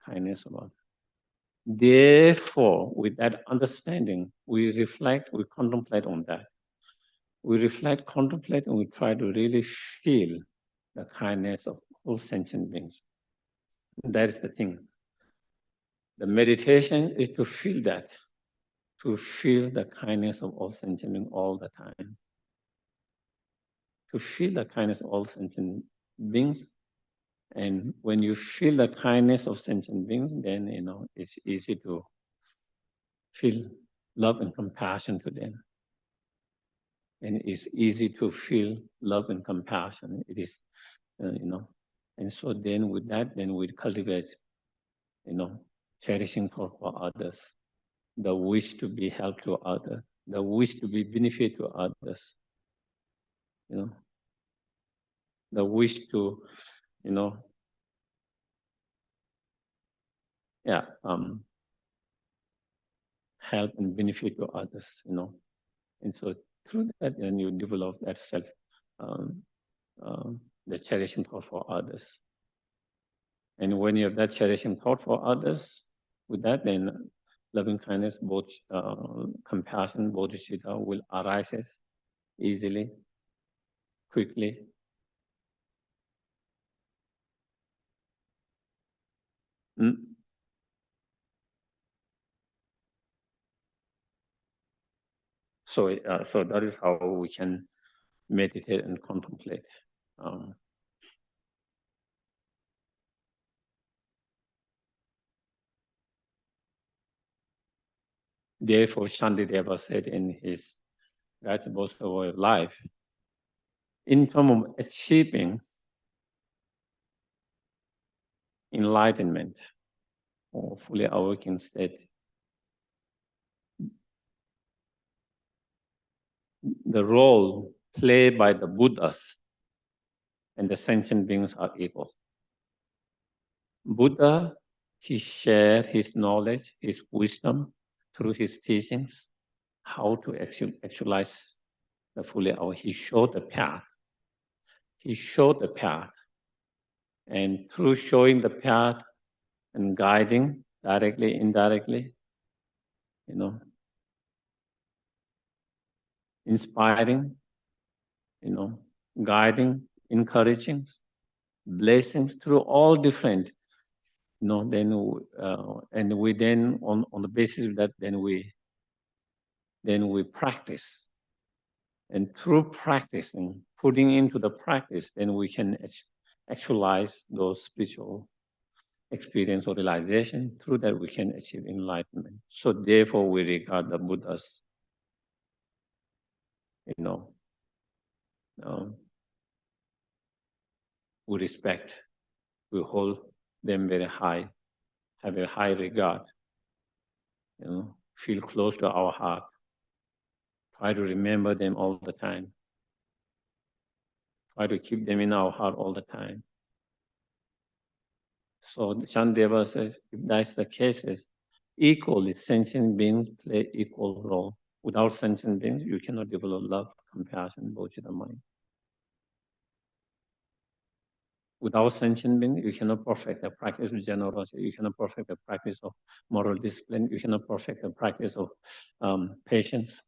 kindness of others. Therefore, with that understanding, we reflect, we contemplate on that. We reflect, contemplate, and we try to really feel the kindness of all sentient beings. That is the thing. The meditation is to feel that, to feel the kindness of all sentient beings all the time. To feel the kindness of all sentient beings. And when you feel the kindness of sentient beings, then it's easy to feel love and compassion to them. And it's easy to feel love and compassion. It is, And so then with that, then we cultivate, cherishing thought for others, the wish to be help to others, the wish to be benefit to others, the wish to, help and benefit to others, And so through that, then you develop that self, the cherishing thought for others. And when you have that cherishing thought for others, with that, then loving kindness, both compassion, bodhichitta will arises easily, quickly. So that is how we can meditate and contemplate. Therefore, Shantideva said in his Guides Both Way of Life, in terms of achieving enlightenment or fully awakened state, the role played by the Buddhas and the sentient beings are equal. Buddha, he shared his knowledge, his wisdom through his teachings, how to actualize the fully awakened. He showed the path. He showed the path. And through showing the path and guiding directly, indirectly, inspiring, guiding, encouraging, blessings through all different, then and we then on the basis of that, then we practice, and through practicing, putting into the practice, then we can actualize those spiritual experience or realization. Through that, we can achieve enlightenment. So therefore, we regard the Buddhas, we respect, we hold them very high, have a high regard, feel close to our heart, try to remember them all the time, try to keep them in our heart all the time. So Shantideva says, if that's the case, equally sentient beings play equal role. Without sentient beings, you cannot develop love, compassion, bodhicitta mind. Without sentient beings, you cannot perfect the practice of generosity. You cannot perfect the practice of moral discipline. You cannot perfect the practice of patience.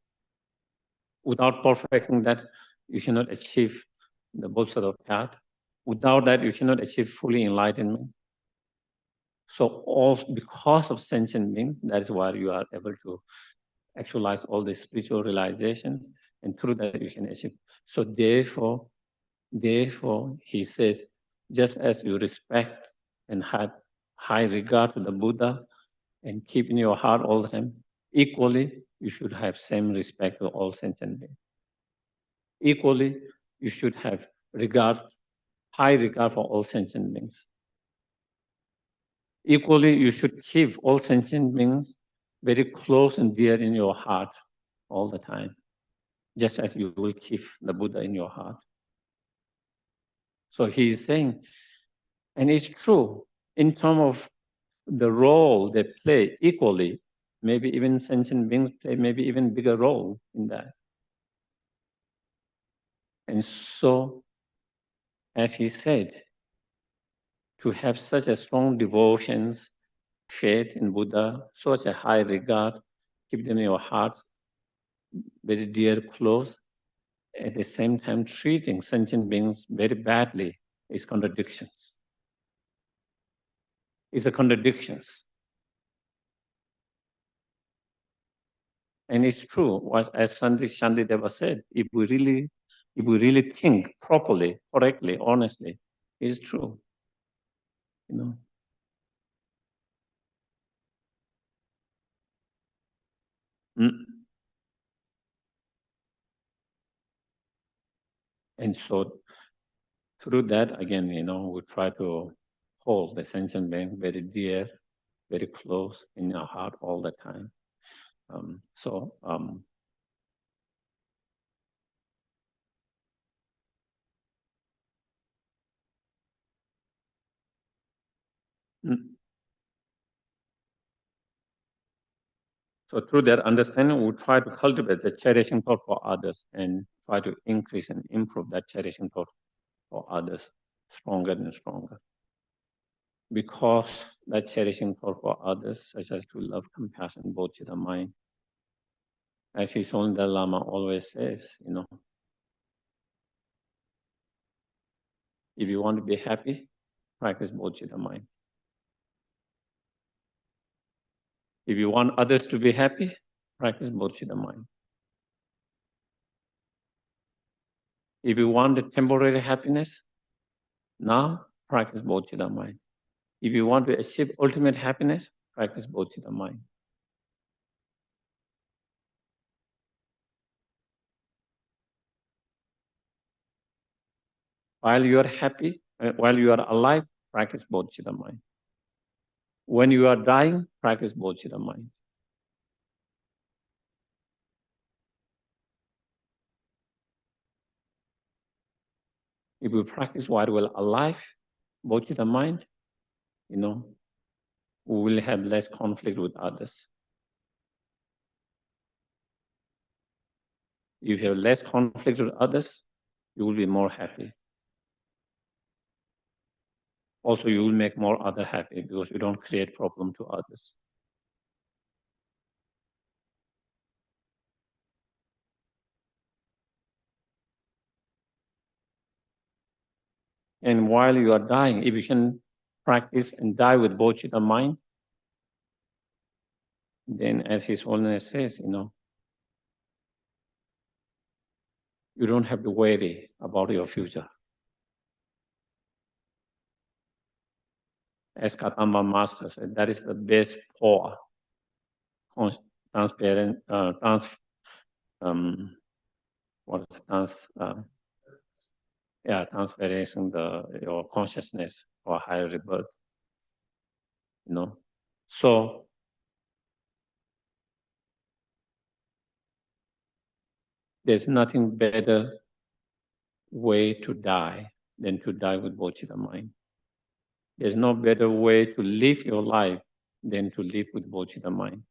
Without perfecting that, you cannot achieve the bodhisattva path. Without that, you cannot achieve fully enlightenment. So all because of sentient beings, that is why you are able to actualize all the spiritual realizations, and through that you can achieve. So therefore, he says, just as you respect and have high regard to the Buddha and keep in your heart all the time, equally, you should have same respect to all sentient beings. Equally, you should have high regard for all sentient beings. Equally, you should keep all sentient beings very close and dear in your heart all the time, just as you will keep the Buddha in your heart. So he is saying, and it's true, in terms of the role they play equally, maybe even sentient beings play maybe even bigger role in that. And so as he said, to have such a strong devotions, faith in Buddha, such a high regard, keep them in your heart, very dear, close, at the same time treating sentient beings very badly is contradictions. It's a contradictions. And it's true, as Shantideva said, if we really think properly, correctly, honestly, it's true. You know. And so through that, again, we try to hold the sentient being very dear, very close in our heart all the time. So through that understanding, we try to cultivate the cherishing thought for others and try to increase and improve that cherishing thought for others stronger and stronger. Because that cherishing thought for others, such as to love, compassion, bodhicitta mind, as His Holy Dalai Lama always says, if you want to be happy, practice bodhicitta mind. If you want others to be happy, practice bodhicitta mind. If you want the temporary happiness, now practice bodhicitta mind. If you want to achieve ultimate happiness, practice bodhicitta mind. While you are happy, while you are alive, practice bodhicitta mind. When you are dying, practice bodhicitta mind. If we practice while we're alive, bodhicitta mind, we will have less conflict with others. If you have less conflict with others, you will be more happy. Also, you will make more others happy because you don't create problem to others. And while you are dying, if you can practice and die with bodhicitta mind, then as His Holiness says, you don't have to worry about your future. As Katamba Master said, that is the best poor, transparent, transferring your consciousness for higher rebirth. So there's nothing better way to die than to die with bodhicitta mind. There's no better way to live your life than to live with bodhicitta mind.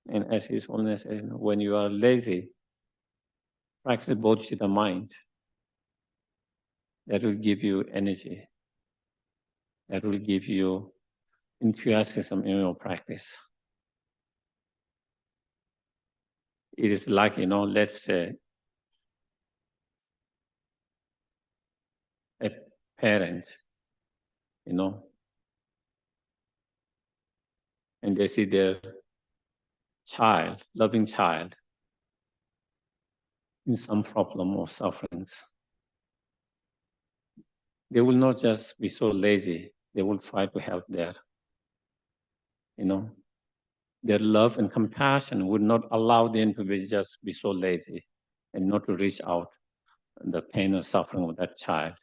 And as His Holiness said, when you are lazy, practice bodhicitta mind. That will give you energy. That will give you enthusiasm in your practice. It is like, let's say, a parent, and they see their child, loving child, in some problem or sufferings. They will not just be so lazy. They will try to help there. Their love and compassion would not allow them to just be so lazy and not to reach out the pain or suffering of that child.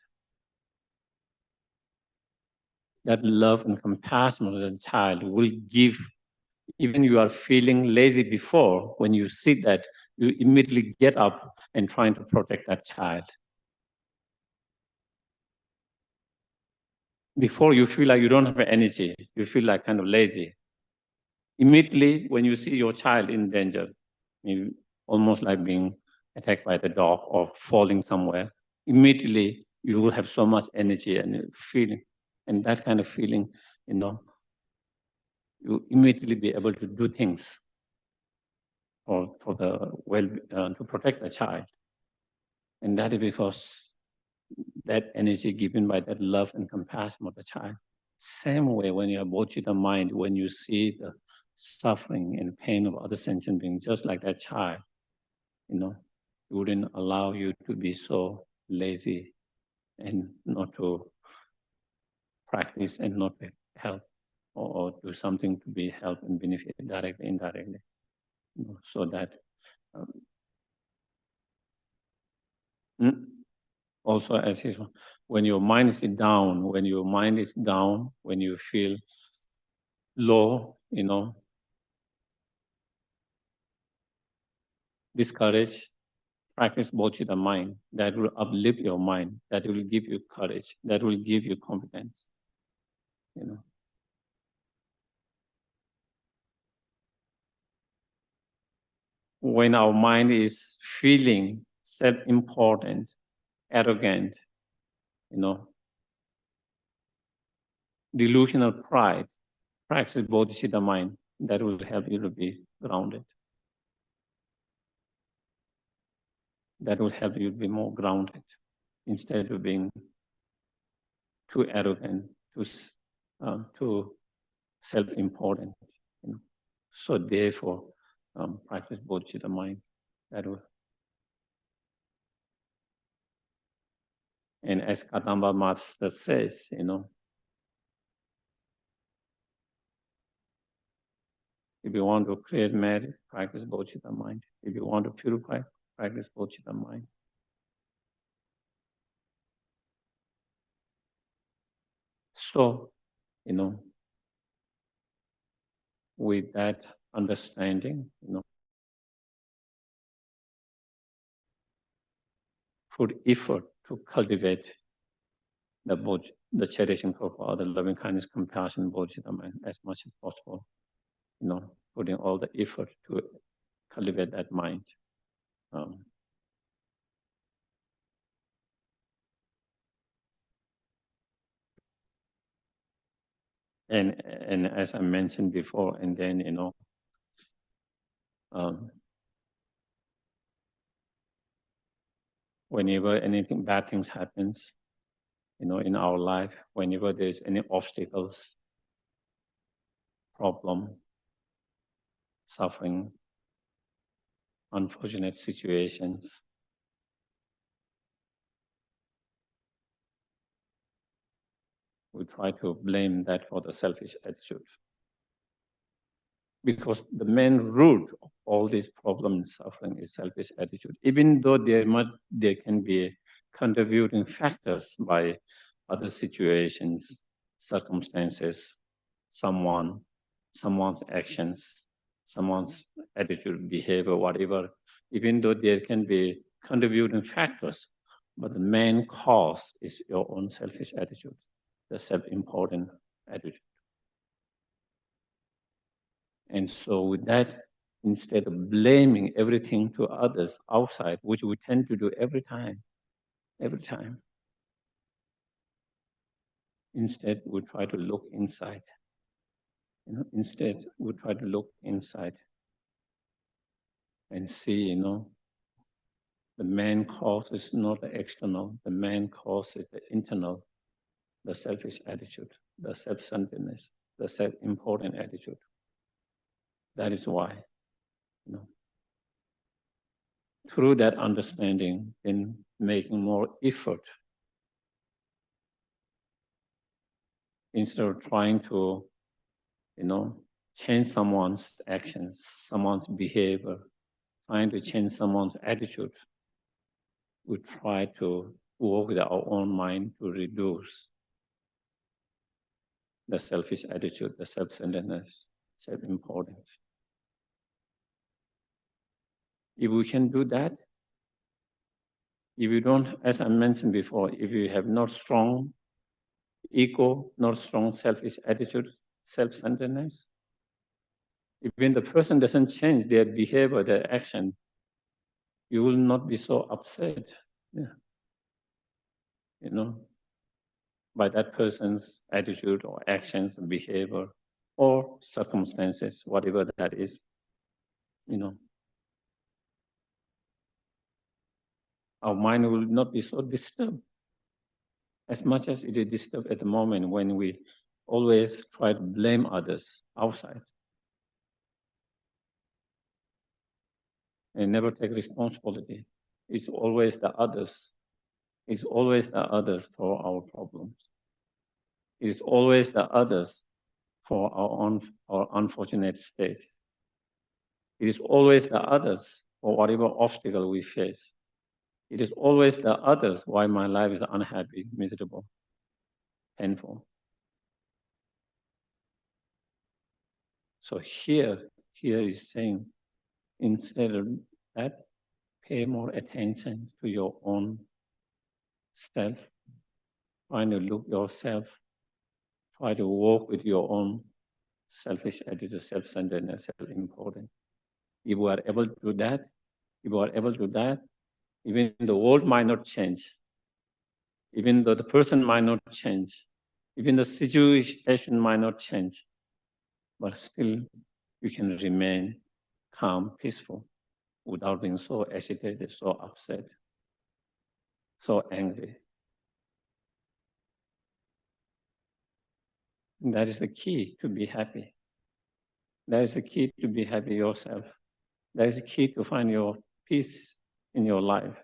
That love and compassion of the child will give, even you are feeling lazy before, when you see that, you immediately get up and trying to protect that child. Before you feel like you don't have energy, you feel like kind of lazy. Immediately when you see your child in danger, almost like being attacked by the dog or falling somewhere. Immediately, you will have so much energy and feeling, and that kind of feeling, you immediately be able to do things for the to protect the child, and that is because that energy given by that love and compassion of the child. Same way, when you have Bodhichitta mind, when you see the suffering and pain of other sentient beings, just like that child, it wouldn't allow you to be so lazy and not to practice and not to help or do something to be help and benefit directly, indirectly. So that also as his, when your mind is down, when you feel low, discouraged, practice Bodhichitta mind. That will uplift your mind. That will give you courage. That will give you confidence. When our mind is feeling self-important, arrogant, delusional pride, practice Bodhichitta mind. That will help you to be grounded. That will help you to be more grounded instead of being too arrogant, too self-important. So therefore, practice Bodhichitta mind. That will. And as Kadamba Master says, if you want to create merit, practice Bodhichitta mind. If you want to purify, practice Bodhichitta mind. So, with that understanding, put effort to cultivate the cherishing for other, loving kindness, compassion, Bodhichitta mind as much as possible. Putting all the effort to cultivate that mind. And as I mentioned before, and then whenever anything bad things happens, in our life, whenever there's any obstacles, problem, suffering, unfortunate situations, we try to blame that for the selfish attitude. Because the main root of all these problems and suffering is selfish attitude. Even though there can be contributing factors by other situations, circumstances, someone's actions, someone's attitude, behavior, whatever, even though there can be contributing factors, but the main cause is your own selfish attitude, the self-important attitude. And so with that, instead of blaming everything to others outside, which we tend to do every time, instead we try to look inside. Instead we try to look inside and see, the main cause is not the external, the main cause is the internal, the selfish attitude, the self-centeredness, the self-important attitude. That is why, through that understanding, in making more effort, instead of trying to, change someone's actions, someone's behavior, trying to change someone's attitude, we try to work with our own mind to reduce the selfish attitude, the self-centeredness, self-importance. If we can do that, if you don't, as I mentioned before, if you have not strong ego, not strong selfish attitude, self-centeredness, even the person doesn't change their behavior, their action, you will not be so upset, by that person's attitude or actions and behavior or circumstances, whatever that is, Our mind will not be so disturbed as much as it is disturbed at the moment when we always try to blame others outside and never take responsibility. It's always the others. It's always the others for our problems. It's always the others for our unfortunate state. It is always the others for whatever obstacle we face. It is always the others why my life is unhappy, miserable, painful. So here is saying, instead of that, pay more attention to your own self. Try to look yourself. Try to walk with your own selfish attitude, self-centeredness, self-importance. If you are able to do that, even the world might not change, even though the person might not change, even the situation might not change, but still you can remain calm, peaceful, without being so agitated, so upset, so angry. And that is the key to be happy. That is the key to be happy yourself. That is the key to find your peace in your life.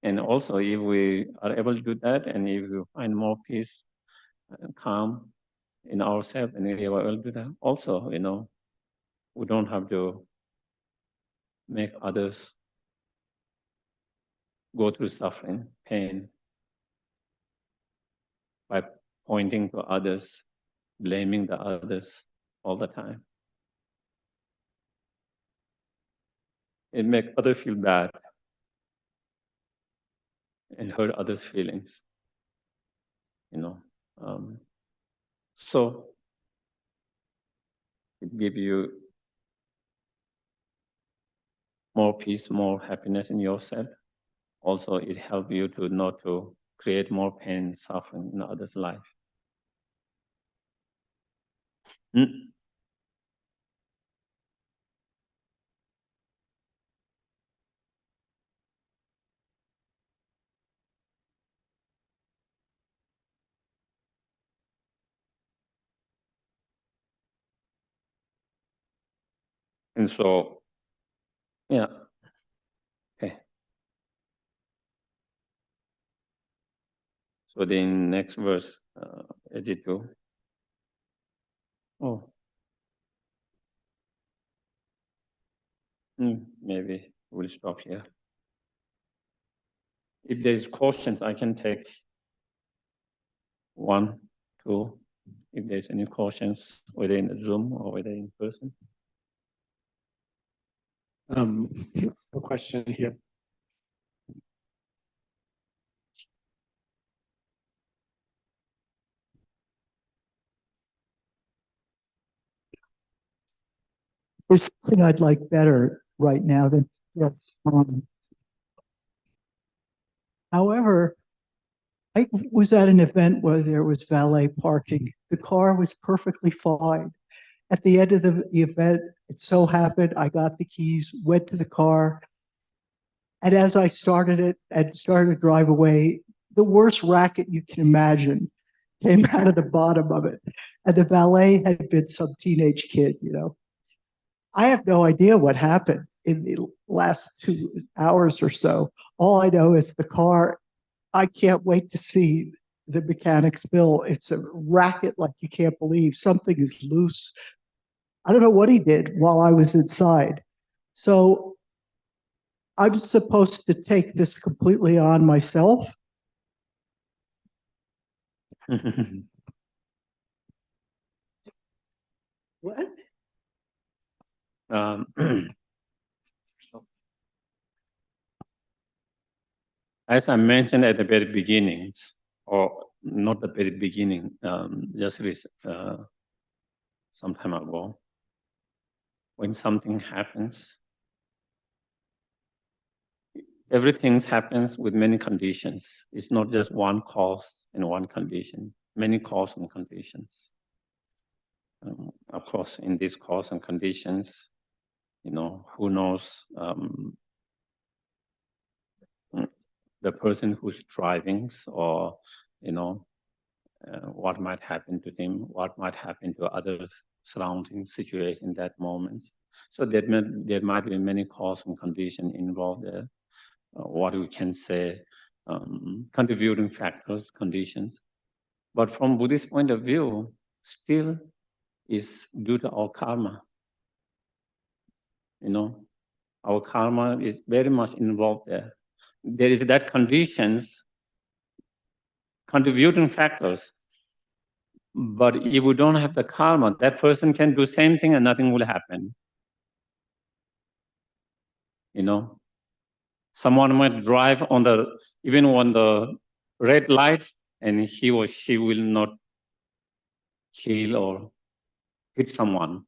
And also, if we are able to do that, and if we find more peace and calm in ourselves, and if we are able to do that, also, we don't have to make others go through suffering, pain, by pointing to others, blaming the others all the time. It makes others feel bad and hurt others' feelings, So it gives you more peace, more happiness in yourself. Also, it helps you to not to create more pain, suffering in others' life. And so, okay. So the next verse, 82. Oh. Maybe we'll stop here. If there's questions, I can take 1, 2. If there's any questions, whether in Zoom or whether in person. A question here. There's something I'd like better right now than just however, I was at an event where there was valet parking. The car was perfectly fine. At the end of the event, it so happened I got the keys, went to the car, and as I started it and started to drive away, the worst racket you can imagine came out of the bottom of it. And the valet had been some teenage kid, I have no idea what happened in the last 2 hours or so. All I know is the car, I can't wait to see the mechanic's bill. It's a racket like you can't believe. Something is loose. I don't know what he did while I was inside. So I'm supposed to take this completely on myself. What? As I mentioned at the very beginning, or not the very beginning, just some time ago, when something happens, everything happens with many conditions. It's not just one cause and one condition, many causes and conditions. Of course, in these causes and conditions, who knows the person who's driving, or, what might happen to them, what might happen to others surrounding situation in that moment. So there might be many causes and conditions involved there. What we can say, contributing factors, conditions. But from Buddhist point of view, still is due to our karma. Our karma is very much involved there. There is that conditions, contributing factors. But if we don't have the karma, that person can do same thing and nothing will happen. Someone might drive even on the red light, and he or she will not kill or hit someone.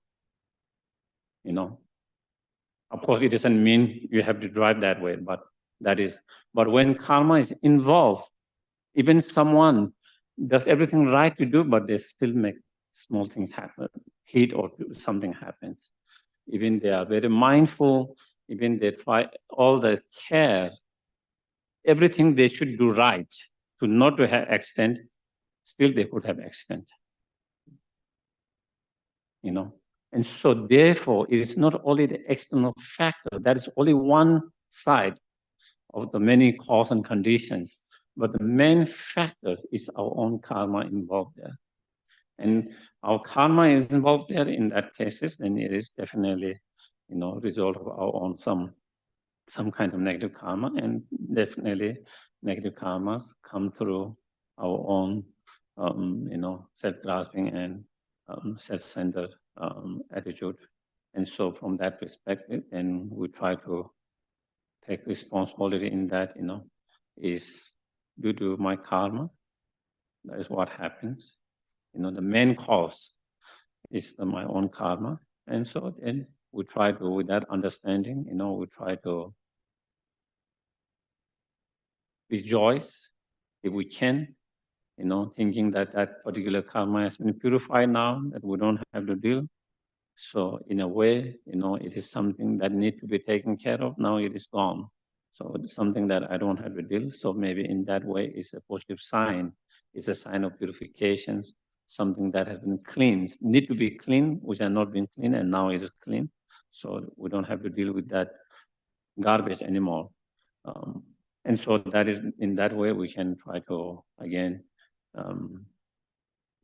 Of course, it doesn't mean you have to drive that way, but when karma is involved, even someone does everything right to do, but they still make small things happen, hit or something happens. Even they are very mindful, even they try all the care, everything they should do right to not to have accident, still they could have accident. And so therefore, it is not only the external factor, that is only one side of the many causes and conditions, but the main factor is our own karma involved there. And our karma is involved there in that cases, then it is definitely, result of our own some kind of negative karma, and definitely negative karmas come through our own, self-grasping and self-centered attitude. And so from that perspective, then we try to take responsibility in that, is due to my karma. That is what happens. The main cause is my own karma. And so then we try to, with that understanding, we try to rejoice if we can, thinking that that particular karma has been purified now, that we don't have to deal. So in a way, it is something that needs to be taken care of. Now it is gone. So it's something that I don't have to deal. So maybe in that way, it's a positive sign. It's a sign of purification, something that has been cleansed, need to be clean, which had not been clean, and now it is clean. So we don't have to deal with that garbage anymore. And so that is, in that way, we can try to, again,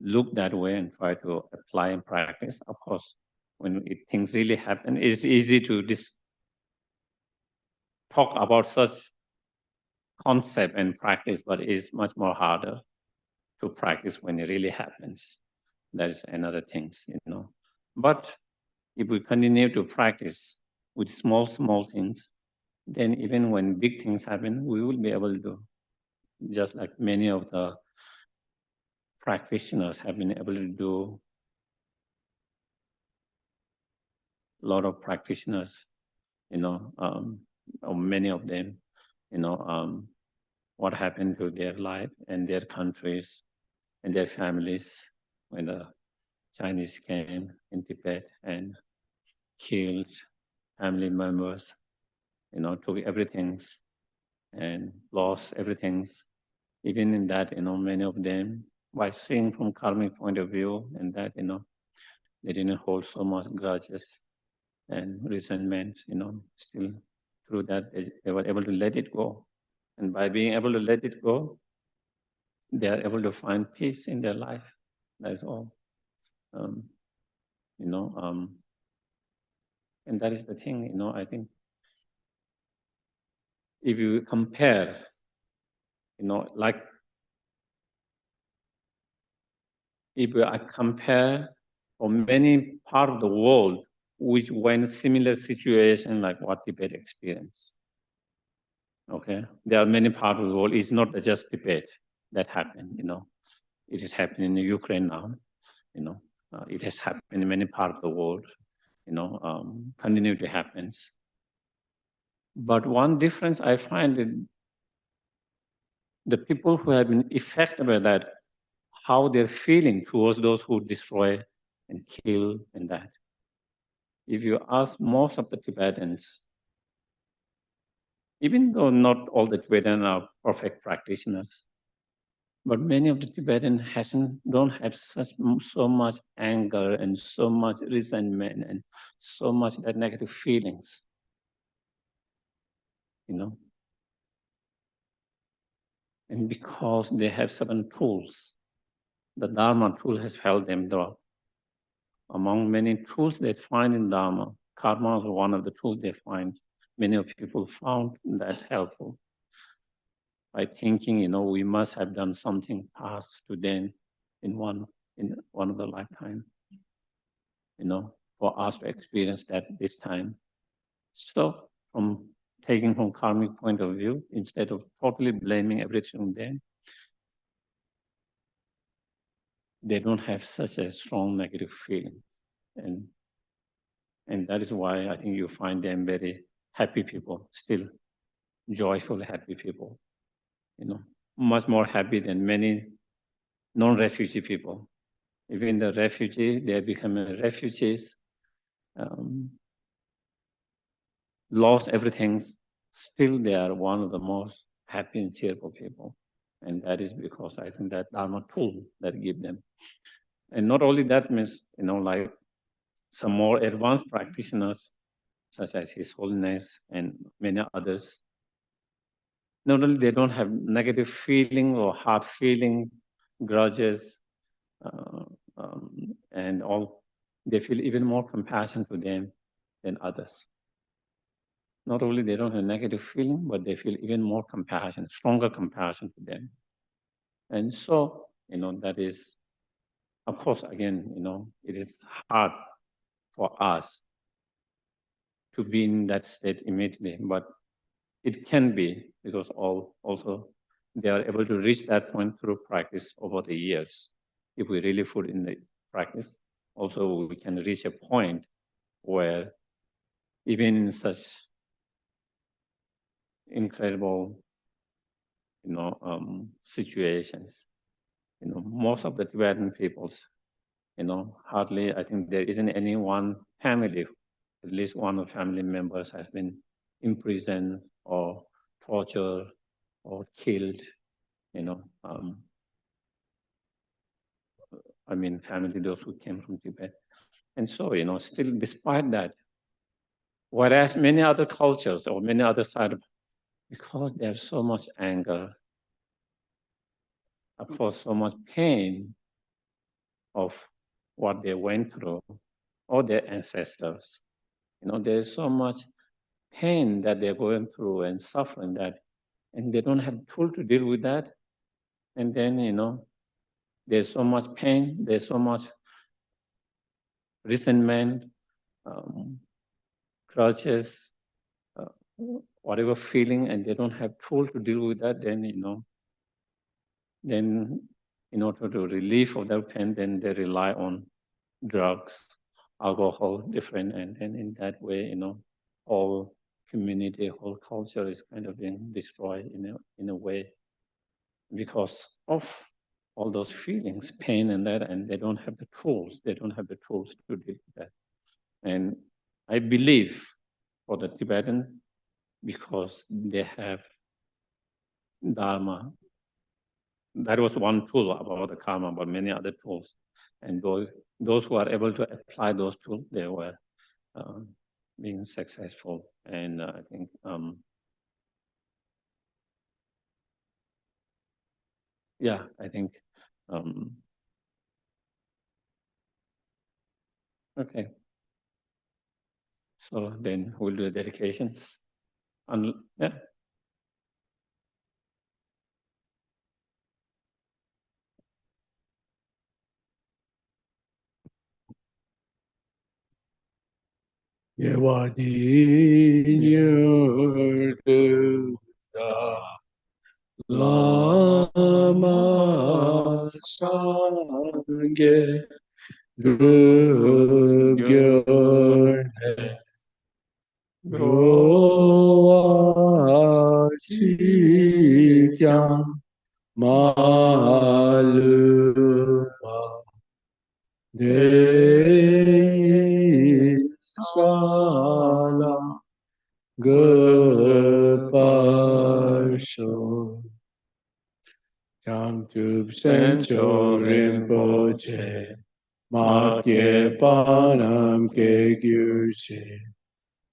look that way and try to apply and practice. Of course, when things really happen, it's easy to talk about such concept and practice, but it's much more harder to practice when it really happens. That is another thing, But if we continue to practice with small things, then even when big things happen, we will be able to, just like many of the practitioners have been able to do. A lot of practitioners, or many of them, what happened to their life and their countries and their families when the Chinese came in Tibet and killed family members, took everything and lost everything. Even in that, many of them, by seeing from karmic point of view, and that, they didn't hold so much grudges and resentment, still through that, they were able to let it go. And by being able to let it go, they are able to find peace in their life. That is all. And that is the thing, I think if you compare, like if I compare from many parts of the world which went similar situation like what Tibet experienced. Okay, there are many parts of the world. It's not just Tibet that happened. It is happening in Ukraine now. It has happened in many parts of the world. continuity happens. But one difference I find in the people who have been affected by that, how they're feeling towards those who destroy and kill and that. If you ask most of the Tibetans, even though not all the Tibetans are perfect practitioners, but many of the Tibetans don't have so much anger and so much resentment and so much that negative feelings, And because they have certain tools, the Dharma tool has helped them draw. Among many tools they find in Dharma, karma is one of the tools they find. Many of people found that helpful. By thinking, we must have done something past to them in one of the lifetime, for us to experience that this time. So from taking from karmic point of view, instead of totally blaming everything on them, they don't have such a strong negative feeling. And that is why I think you find them very happy people, still joyful, happy people, much more happy than many non-refugee people. Even the refugee, they become refugees, lost everything, still they are one of the most happy and cheerful people. And that is because I think that Dharma tool that give them. And not only that means, like some more advanced practitioners, such as His Holiness and many others, not only they don't have negative feeling or hard feeling, grudges, and all, they feel even more compassion to them than others. Not only they don't have negative feeling, but they feel even more compassion, stronger compassion to them. And so, that is, of course, again, it is hard for us to be in that state immediately, but it can be because also they are able to reach that point through practice over the years. If we really put in the practice, also we can reach a point where even in such incredible, situations, most of the Tibetan peoples, hardly, I think there isn't any one family, at least one of family members has been imprisoned or tortured or killed, family, those who came from Tibet. And so, still despite that, whereas many other cultures or many other sides, because they have so much anger, of course, so much pain of what they went through, or their ancestors, there's so much pain that they're going through and suffering that, and they don't have tool to deal with that. And then, there's so much pain, there's so much resentment, grudges, whatever feeling, and they don't have tool to deal with that, then, then in order to relieve of that pain, then they rely on drugs, alcohol, different, and in that way, whole community, whole culture is kind of being destroyed in a way because of all those feelings, pain and that, and they don't have the tools. They don't have the tools to deal with that. And I believe for the Tibetan, because they have Dharma, that was one tool about the karma, but many other tools. And those who are able to apply those tools, they were being successful. And I think I think okay. So then we'll do the dedications. Yeah. Lama Sangye Drugyor Goa Chikyam Malupa De Sala Gurparsho Chamtub Sencho Rinpoche Makye Panam Ke Gyurche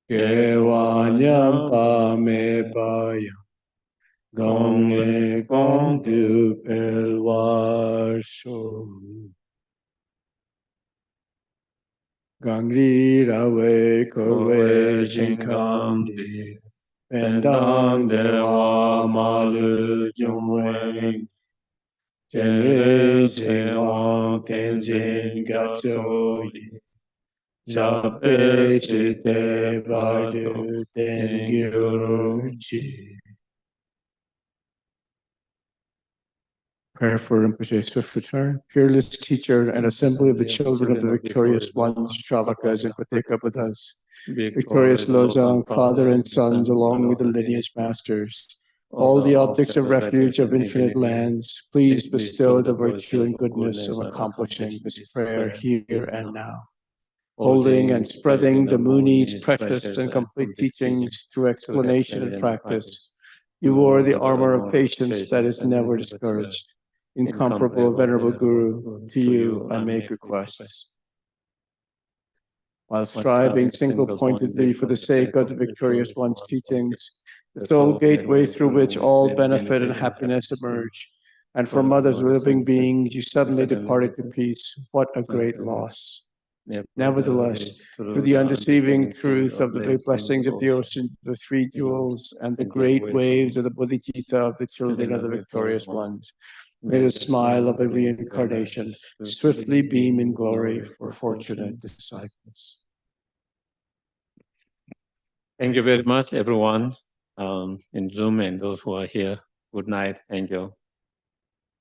Ke Wanyam Pame Payam Gong Le Gong Du Pelwarsho Gangri Rawe Korwe Jinkam Di Pendang Dewa Malu Jumweng Jenre Jengwang Tenzin Gatso Yi Jape Chite Bardu Den Gyurji. Prayer for Rinpoche's swift return, fearless teacher and assembly of the children of the victorious ones, Shravakas and Pateka Buddhas, victorious Lozang, father and sons, along with the lineage masters, all the objects of refuge of infinite lands, please bestow the virtue and goodness of accomplishing this prayer here and now. Holding and spreading the Muni's precious and complete teachings through explanation and practice, you wore the armor of patience that is never discouraged. Incomparable Venerable Guru, to you I make requests. While striving single-pointedly for the sake of the victorious one's teachings, the sole gateway through which all benefit and happiness emerge, and from others living beings you suddenly departed to peace, what a great loss. Nevertheless, through the undeceiving truth of the great blessings of the ocean, the three jewels, and the great waves of the Bodhichitta of the children of the victorious ones, may the smile of a reincarnation swiftly beam in glory for fortunate disciples. Thank you very much, everyone, in Zoom and those who are here. Good night. Thank you.